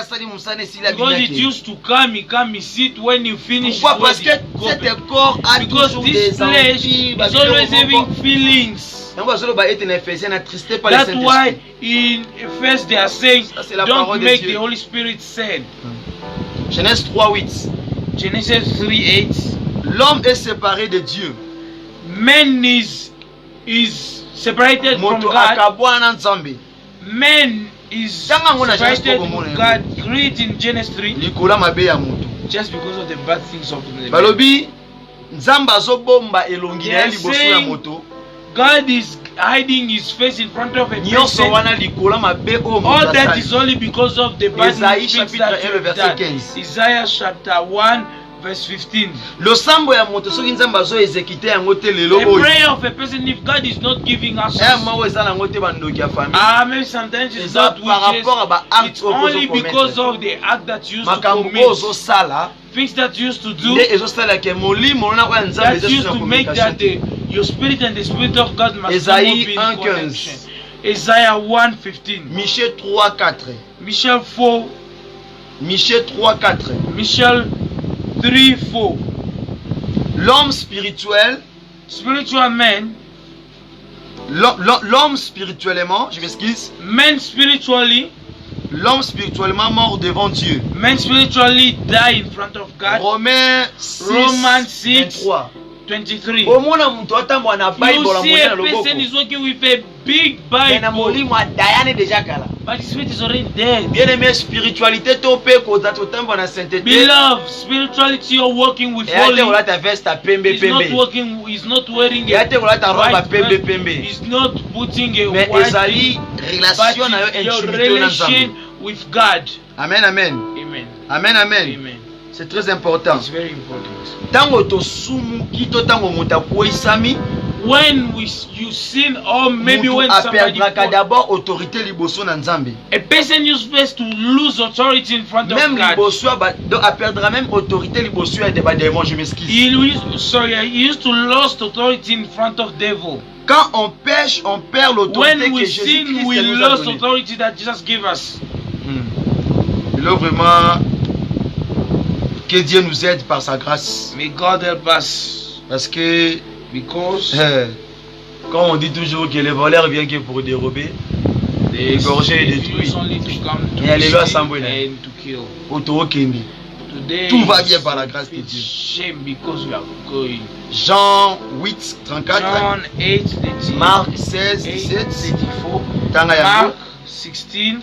Spirit. Because it used to come, he sit when you finish. Parce que cet corps a because this flesh is always having feelings. That's why in first they are saying, don't make the Holy Spirit sad. Genèse 3:8. Genesis 3:8. L'homme est séparé de Dieu. Man is separated from God. Man is separated from God. Read in Genesis 3. Just because of the bad things of the man. God is hiding his face in front of a person. All that is only because of the bad things that you have done. Isaiah chapter 1 verse 15. The prayer of a person, if God is not giving us, maybe sometimes it's not witches. It's only because of the act that you used to commit. Things that you used to do, that used to make that your spirit and the spirit of God must be in connection. Isaiah 1:15. Michel 3:4. Michel 4. Michée 3:4. Michel 3:4. L'homme spirituel, Spiritual man, l'homme spirituellement, je m'excuse, men spiritually, l'homme spirituellement mort devant Dieu. men spiritually die in front of God. Romains 6, 23. omona mutu atambola na Bible You la see monene a loboko. person is working with a big Na Bible, molimo adayane déjà kala. but his spirit is already dead. Bien aimé, spiritualité to pe koza totambola na sainteté. Beloved, spirituality you're working with Et ate holy. olata veste à pembe He's not pembe. working. He's not wearing Et a ate olata robe à white pembe vest. pembe. He's not putting a Mais white ezali thing, relation na yo but your intimité na Nzambe. relation with God. Amen, amen. Amen. Amen, amen. Amen. C'est très important. It's very important. Tango to sumu kito tango muta kuisami. When you sin, or maybe when somebody aperdra d'abord autorité liboso na Nzambe. a person is supposed to lose authority in front of Même God. liboso aperdra même autorité liboso ya débat démon, je m'excuse. He used to lose authority in front of devil. Quand on pêche, on perd l'autorité When que we sin, Jésus-Christ we nous a lost donnée. authority that Jesus gave us. Il faut vraiment que Dieu nous aide par sa grâce. May God help us, Parce que, because comme on dit toujours que les voleurs viennent que pour dérober, égorger et détruire. only to come to Et alléluia, steal Samboina. and to kill. Autoro Kendi. Today Tout va bien par la grâce de it's Dieu. shame because we are going. Jean 8, 34. John 8, 13, Marc 16, 8, 17. 34, Tanga yango. Mark 16.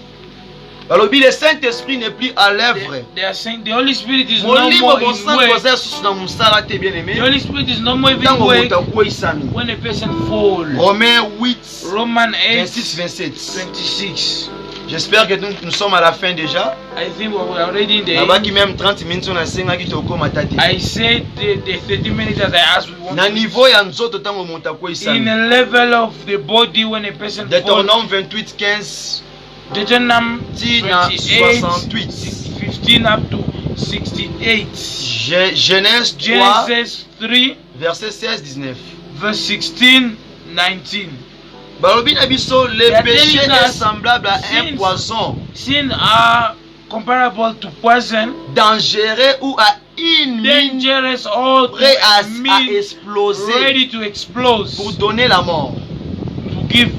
Balobi, le Saint-Esprit n'est plus à l'œuvre. They are saying the Holy Spirit is no Molimo more in bonsan work. koza susu na musala te bien aimé. The Holy Spirit is no more even Tango work muta kuisami. when a person falls. Romains 8, Romans 8, 26, 27. 26. J'espère que nous sommes à la fin déjà. I think we are already in the Là-bas end. qui même 30 minutes on a senga qui toko matati. I said the 30 minutes that I asked we want Na to niveau ya nzoto tango muta in kuisami. a level of the body when a person falls. Deutéronome 28, 15. Deuteronomy Tina 28, 68. 15 up to 68. Genèse 3, Genesis 3, verset 16, 19. verse 16, 19. Balobi na biso, le They are péché telling est us semblable à un sins- poison, Sin are comparable to poison, dangereux ou à une mine dangerous or to prêt a à mean exploser ready to explode, pour donner la mort. to give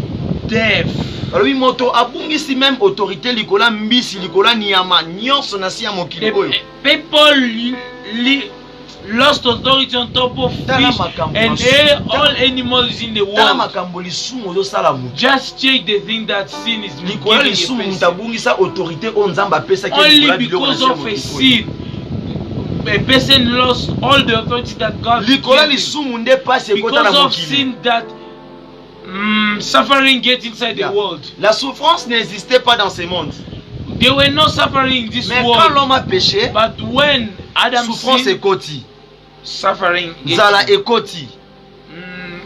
death. Balobi moto abungisi même autorité likola mbisi likola nyama nyonso na si ya mokili The oyo. people lost authority on top of Tala fish makambo and masu- all animals in the Tala world. makambo lisumu ozosala mutu. Just check the thing that sin is Likola giving a lisumu mutu person. abungisa autorité oyo Nzambe apesaki Only likola biloko na because si ya of a mokili oyo. sin, a person lost all the authority that God Likola gave him. lisumu nde pasi ekota na Because of mokili. sin that suffering get inside the world. La souffrance n'existait pas dans ce monde. There were no suffering in this Mais quand world. l'homme a péché, But when Adam souffrance sinned, ekoti, suffering get nzala ekoti,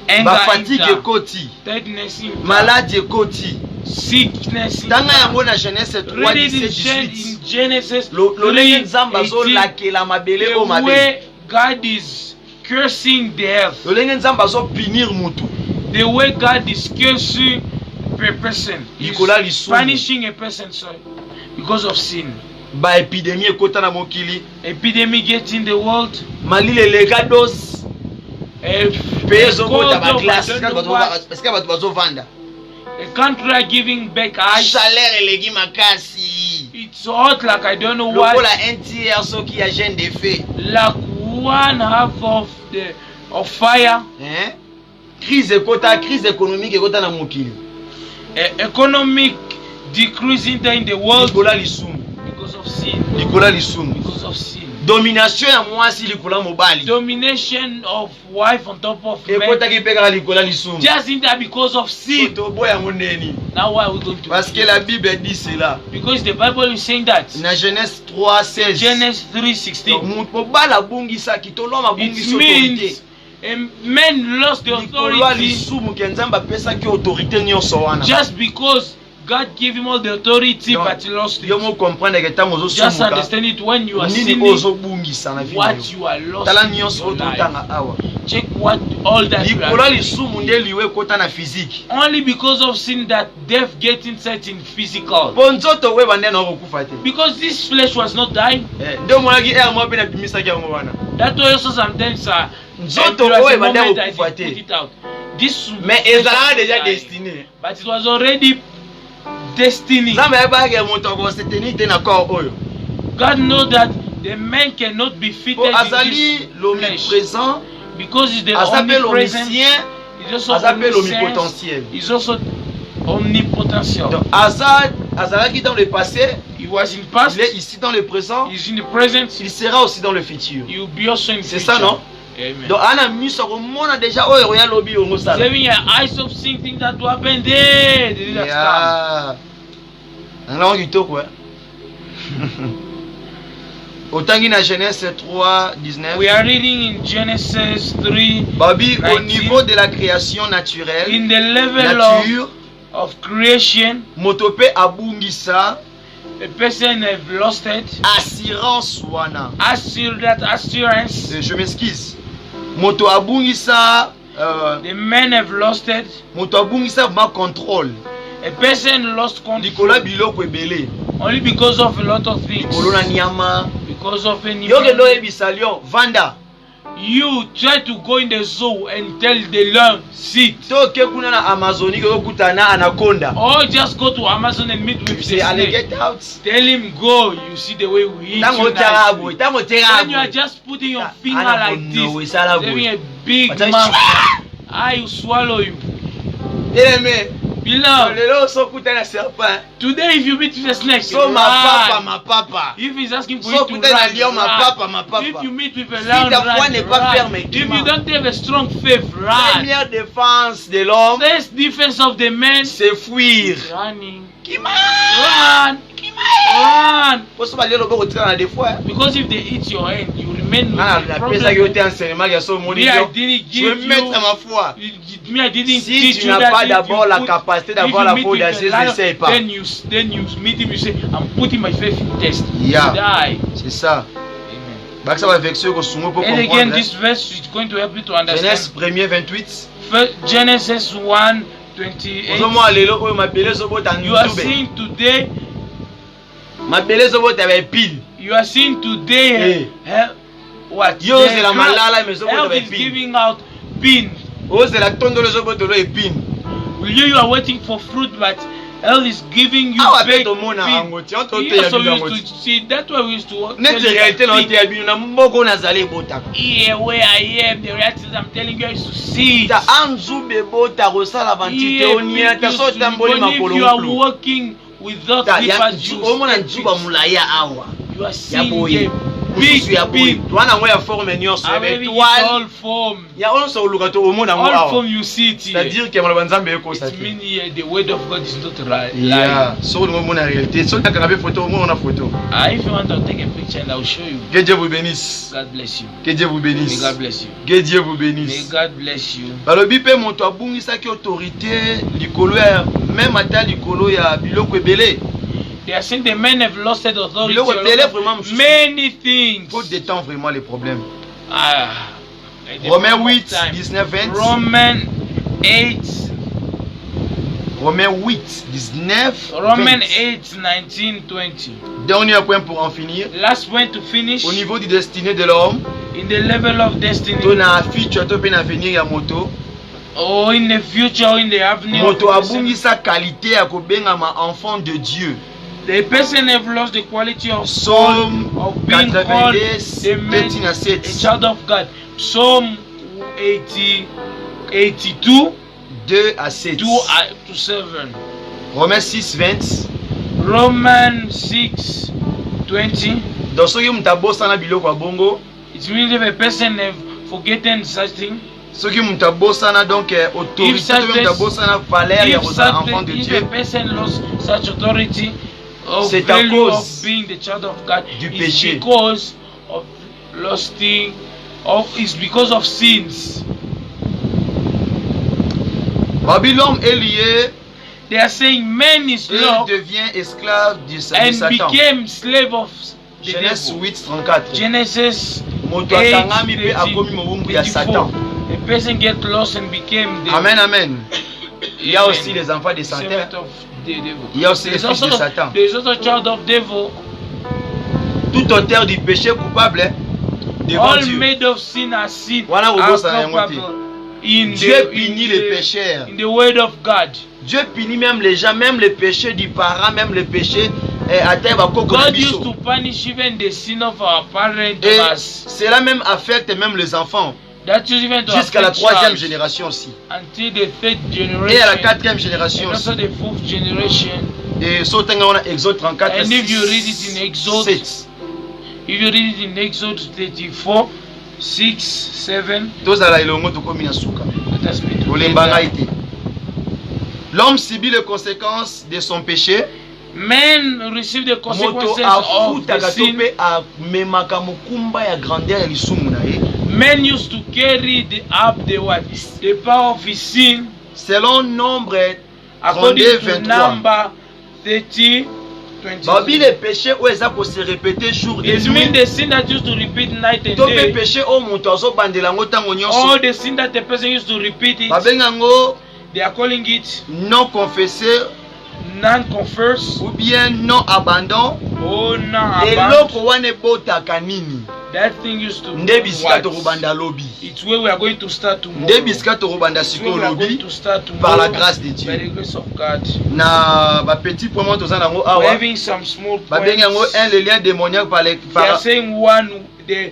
anger bafatigue enter, ekoti, tiredness enter, maladie ekoti. sickness Tanga enter. yango na Genèse 3, Read it 17, in 18. Genesis Lolenge Nzambe 3:18. azolakela mabele The o mabe. way God is cursing the earth, Lolenge Nzambe azopinir mutu. the way God is cursing a person, is Likola lisumu. punishing a person, sorry, because of sin. Ba épidémie ekota na mokili. Epidemic gets in the world. Malili eleka dose. A Pays ezokota ba cold of, glace I don't know what, parce que bato bazovanda. a country are giving back ice. Chaleur eleki makasi. It's hot like I don't know what. Lokola un tiers soki ya gêne de feu. Like 1/2 of fire. Hein? Crise économique ekota na mokili. Economic decrease in the world Likola lisumu. because of sin. Likola lisumu. Because of sin. Domination ya mwasi likola mobali. Domination of wife on top of men. Ekotaki pe kaka likola lisumu. Just in that because of sin. Toboya yango neni. Now why are we going to? Parce que la Bible dit cela. Because the Bible is saying that. Na Genèse 3, 16. Genesis 3:16. Mobala bungisa kitoloma It bungisa autorité. means men lost the Likola authority lisumu ke Nzambe apesaki autorité nyonso wana. just because God gave him all the authority, Donc, but he lost it. yo mo comprendre que tant ozo Just sumuka understand it when you are nini sinning, ozo bungisa na vie na what yo. you are lost Tala in nyonso your life. ototanga awa. Check what all that you Likolo are lisumu doing. nde liwe kota na physique. Only because of sin that death gets inside in physical. Po nzoto we bande na okufa te. Because this flesh was not dying. Ndio monaki mo pe na bimisaki yango wana. That way also sometimes Nzoto there was we a bande moment I okufa did te. put it out. This Mais flesh ezala was déjà dying. destiné. But it was already destiny. Nzambe ayebaki moto akoseteni te na corps oyo. God knows that the man cannot be fitted Po in azali this flesh l'omniprésent, because he's the azape omnipresent. l'omniscient, He's also azape omniscient. l'omnipotentiel. He's also omnipotential. Donc azalaki dans le passé, He was in past. il est ici dans le présent, He's in the present. il sera aussi dans le futur. He will be also in the C'est future. ça, non? Amen. Donc ana miso komona déjà oyo ya lobi ongo He's sala. having your eyes of seeing things that will happen there. They did that Nanga kitoko Otangi na Genèse 3:19. We are reading in Genesis 3. Babi, au 19. niveau de la création naturelle, In the level nature, of creation, motope abungisa a person have lost it. assurance wana. That assurance. Je m'excuse. Moto abungisa The men have lost it. moto abungisa ma contrôle. A person lost control Likola biloko ebele. only because of a lot of things. Likolo na nyama. Because of any. Yoke no ebisa lion vanda. You try to go in the zoo and tell the lion sit. Toke kuna na Amazonie ko kutana anaconda. Or just go to Amazon and meet with the Say ale snake. get out. Tell him go. You see the way we eat. Tango you terago, nicely. tango When you are terago. just putting your Ah, finger Ana like bono, we this, sala having boy. a big But I- mouth, I will swallow you. Eleme. Beloved, Lelo so kutana serpent. today if you meet with a snake, So ma run. papa. If he's asking for So you to kutana run, lion ma run. papa. If you meet with a Si lion, ta foi run, n'est pas ferme, run. If dis-moi. you don't have a strong faith, run. Première défense de l'homme, First defense of the man, c'est fuir. running. Kima. Run. Run. Poso ba lelo boko tika na des fois. Because if they eat your hand, you remain with Na the na pesa yo te problem. enseignement ya so moni. Me, I didn't Je give vais mettre you. ma foi. Me, I didn't Si teach tu you n'as that pas if d'abord you la put- capacité if d'avoir you la meet foi with a d'assister, lion, n'essaye pas. then you meet him, you say, I'm putting my faith in test. Yeah. Die. C'est ça. Amen. Baksa va vexer ko sungo pour And again, comprendre. this verse is going to help you to Genèse understand. 1er 28. Genesis 1:28. Ozomo lelo oyo mabele zobota You are ntube. seeing today. Mabele zobota ba pile. You are seeing today. What? Yo, The c'est la ground- malala, mais so health boto is ba pile. giving out pin. Ozela tondolo zobota lo epine. You are waiting for fruit, but health is giving you Awa big pe tomona pin. ango ti on to We te ya also bilango. used to see that's why we used to work. Net réalité na te ya bino na mboko nazali bota. Here where I am, the reality I'm telling you, I used to see. Ta anzube bota kosala bantite onia ta so tamboli Even if makolo you are nkulu. working without Ta ya slippers, you omona step nzuba it. mulaya awa. You are Ya seeing boye. a Mosusu ya boye. big Twana ngo ya forme nyonso ya Maybe it's étoile. all form. Ya onso oluka to omona ngo All awa. form you see it here. C'est-à-dire que maloba nzambe ekosa It te. means here the word of God is not right. Yeah, so on mona réalité. So taka be photo, on a photo. If you want to take a picture and I'll show you. Que Dieu vous bénisse. God bless you. Que Dieu vous May bénisse. God bless you. Que Dieu vous May bénisse. God bless you. Balobi pe moto abungisaki autorité likolo ya même ata likolo ya biloko ebele. They are saying the men have lost that authority. Biloko ebele over vraiment mosusu. many things. Faut détendre vraiment les problèmes. Romains Romains 8, 19, 20. Roman 8. Romains 8, 19, Roman 20. 8, 19, 20. Dernier point pour en finir. Last point to finish. Au niveau du destiné de l'homme, In the level of destiny. to na future to pe na avenir ya moto. Or in the future, or in the avenue. Moto abungisa qualité ya kobengama enfant de Dieu. The person have lost the quality of Psaume of being called 90, the man, 13 à 7. a child of God. Psalm 82, 2 à 7. 2 to 7. Romains 6, 20. Romans 6, 20. Donc soki mutu abosana biloko ya bongo, It means if a person have forgotten such thing, soki mutu abosana donc autorité such to mutu abosana valeur ya kozala enfant de if Dieu, a person lost such authority of C'est à value cause of being the child of God, du it's péché. because of losting, it's because of sins. Babylone est lié They are saying man is et lost devient esclave de and Satan. became slave of the Genèse devil. 8:34. Genesis Moto akangami pe akomi mobumbu ya 8:24. Satan. A person get lost and became the Amen, amen. Il y a aussi les enfants de Satan. servant of the devil. Il y a aussi les There's fils de Satan. There's also child of devil. Tout auteur du péché coupable hein, devant All Dieu. made of sin are sin. Voilà où Are vous savez culpable in Dieu the, punit les pécheurs. in the word of God. Dieu punit même les gens, même les péchés du parent, même les péchés à terre. God used to punish even the sin of our parents. Et cela même affecte même les enfants. That is even to Jusqu'à la affect troisième child génération aussi. until the third generation. Et à la quatrième And génération also aussi. the fourth generation. Et sautant on a Exode 34, And if you read it in Exode, 7. if you read it in Exode 34, 6, 7, Tozala ilongo tokomi na suka. let us be Olembanga together. ite. L'homme subit les conséquences de son péché. Men receive the Moto consequences of the afutaka to sin. mpe amemaka mokumba ya grandeur ya lisumu na ye. Men used to carry up the what? The power of his sin Selon Nombre according 32, to 23. number 30, 20. Babi les péchés où eza ko se répéter jour et It means nuit. the sin that used to repeat night and To pe day. péché o moto azobandela ngo ntango All nyonso. the sin that the person used to repeat it, Babenga ngo they are calling it non confessé non-confess ou bien non abandon. or non-abandon. Eloko wana ebotaka nini? That thing used to Nde bisika what? tokobanda lobi. It's where we are going to start tomorrow. Nde bisika tokobanda It's where sikoyo we are going lobi to start par tomorrow la grâce de by Dieu. the grace of God. Na ba petit point mo toza nango We're awa. having some small points. Babenga yango un les liens démoniaques They are saying one, the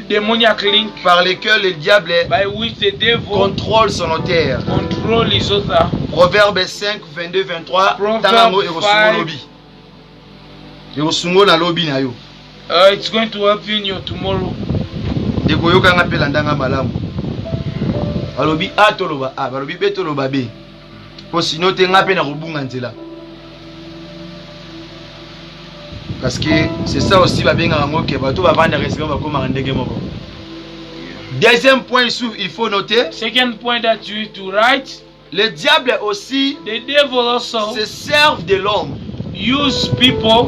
demoniac link par lesquels le diable by which the devil contrôle son auteur. control his author. Proverbe 5, 22, 23. Proverbe Tangango 5. ekosungo lobi. Ekosungo na lobi na yo. It's going to help you in your tomorrow. Ekoyokanga mpe landanga malamu. Balobi a toloba a, balobi be toloba be. Po sino te nga mpe na kobunga nzela. Parce que c'est ça aussi babengaka ngo ke bato bavanda restaurant bakomaka ndenge moko. Deuxième point il faut noter. Second point that you need to write. Le diable aussi The devil also se servent de l'homme. use people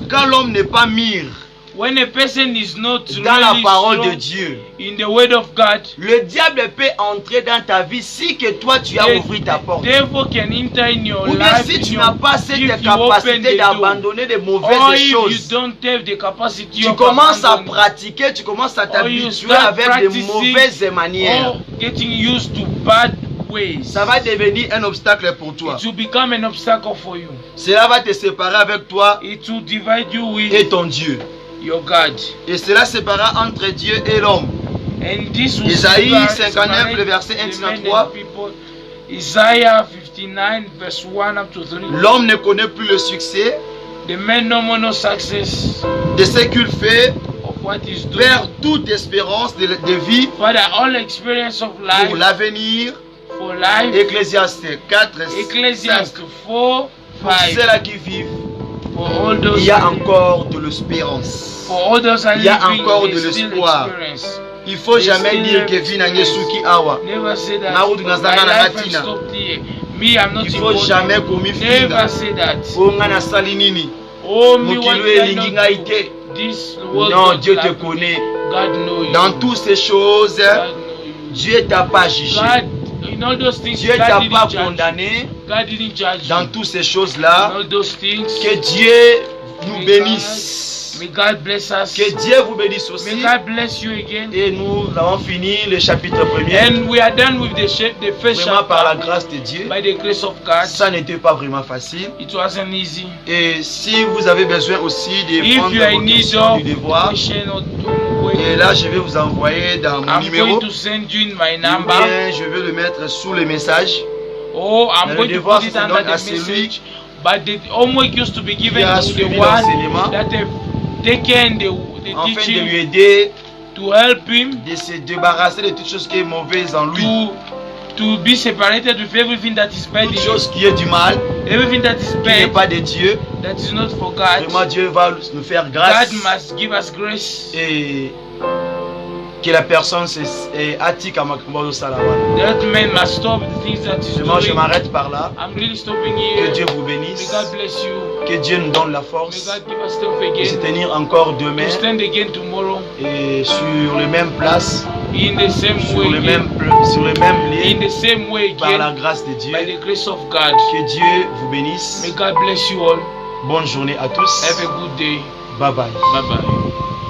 Quand l'homme n'est pas mûr when a person is not dans la really parole de strong Dieu, in the word of God. le diable peut entrer dans ta vie si que toi tu as ouvert ta porte. Devil can enter in your Ou bien life si in tu your- n'as pas cette if you open capacité the door. d'abandonner de Or mauvaises if you choses, don't have the capacity tu of commences à abandoning, pratiquer, tu commences à or you t'habituer start avec de practicing, mauvaises manières. or getting used to bad ways, Ça va devenir un obstacle pour toi. it will become an obstacle for you. Cela va te séparer avec toi It will divide you with et ton Dieu. your God. Et cela séparera entre Dieu et l'homme. And this will Isaïe separate 59, le verset 1 the men and 3. people. Isaiah 59 verse 1 up to 3. L'homme ne connaît plus le succès The man no more no success de ce qu'il fait, of what he's doing. perd toute espérance de vie Father, all experience of pour life, l'avenir. for life, Ecclésiaste 4, 5. Ecclesiastes 4, Pour 5, ceux-là qui vivent, for all those il y a who live, encore de l'espérance. for all those who are il y a living, encore they de still l'espoir. experience. Il faut They jamais still dire have que vie n'a experience. suki awa. Never say that. Na udu My nazanga na life has ngatina. stopped here. Me, I'm not Il faut important. jamais komi Never finga. say that. Oh nga nasali nini? Oh, me, Mokili what oyo did I elingi not ngai do? te. This world Non, don't Dieu te like me. connaît. God knows you. Dans toutes ces choses, God knows you. Dieu t'a pas jugé. God, in all those things, Dieu God t'a didn't pas judge you. condamné. God didn't judge Dans you. toutes ces In choses-là, all those things, que Dieu nous May bénisse. may God bless us. Que Dieu vous bénisse May aussi. God bless you again. Et nous avons fini le chapitre 1er. And we are done with the first Vraiment par la chapter. grâce de Dieu. By the grace of God, Ça n'était pas vraiment facile. it wasn't easy. Et si vous avez besoin aussi de If prendre you are in vos need questions of du devoir, question or et là je vais vous envoyer dans mon I'm numéro. going to send you in my Ou number, bien je vais le mettre sous le message. or I'm Le going to devoir put it se under donne the à celui message. But the homework used to be given qui a to the suivi one l'enseignement, that have taken the afin de lui teaching aider to help him de se débarrasser de toutes choses qui est mauvaise en lui. to be separated with everything that is bad in Toute him. chose qui est du mal, Everything that is qui n'est bad, pas de Dieu. that is not for God. Vraiment Dieu va nous faire grâce. God must give us grace. Et Que la personne attique à Makambo Salawana. That man must stop the things that he's Je doing. m'arrête par là. I'm really stopping here. Que Dieu vous May bénisse. God bless you. Que Dieu nous donne la May force God give us strength de se again. tenir encore demain To stand again tomorrow et sur les mêmes places, in the same sur way les again. mêmes In lieux, the same way par la again. grâce de Dieu. By the grace of God. Que Dieu vous bénisse. May God bless you all. Bonne journée à tous. Have a good day. Bye bye. Bye bye.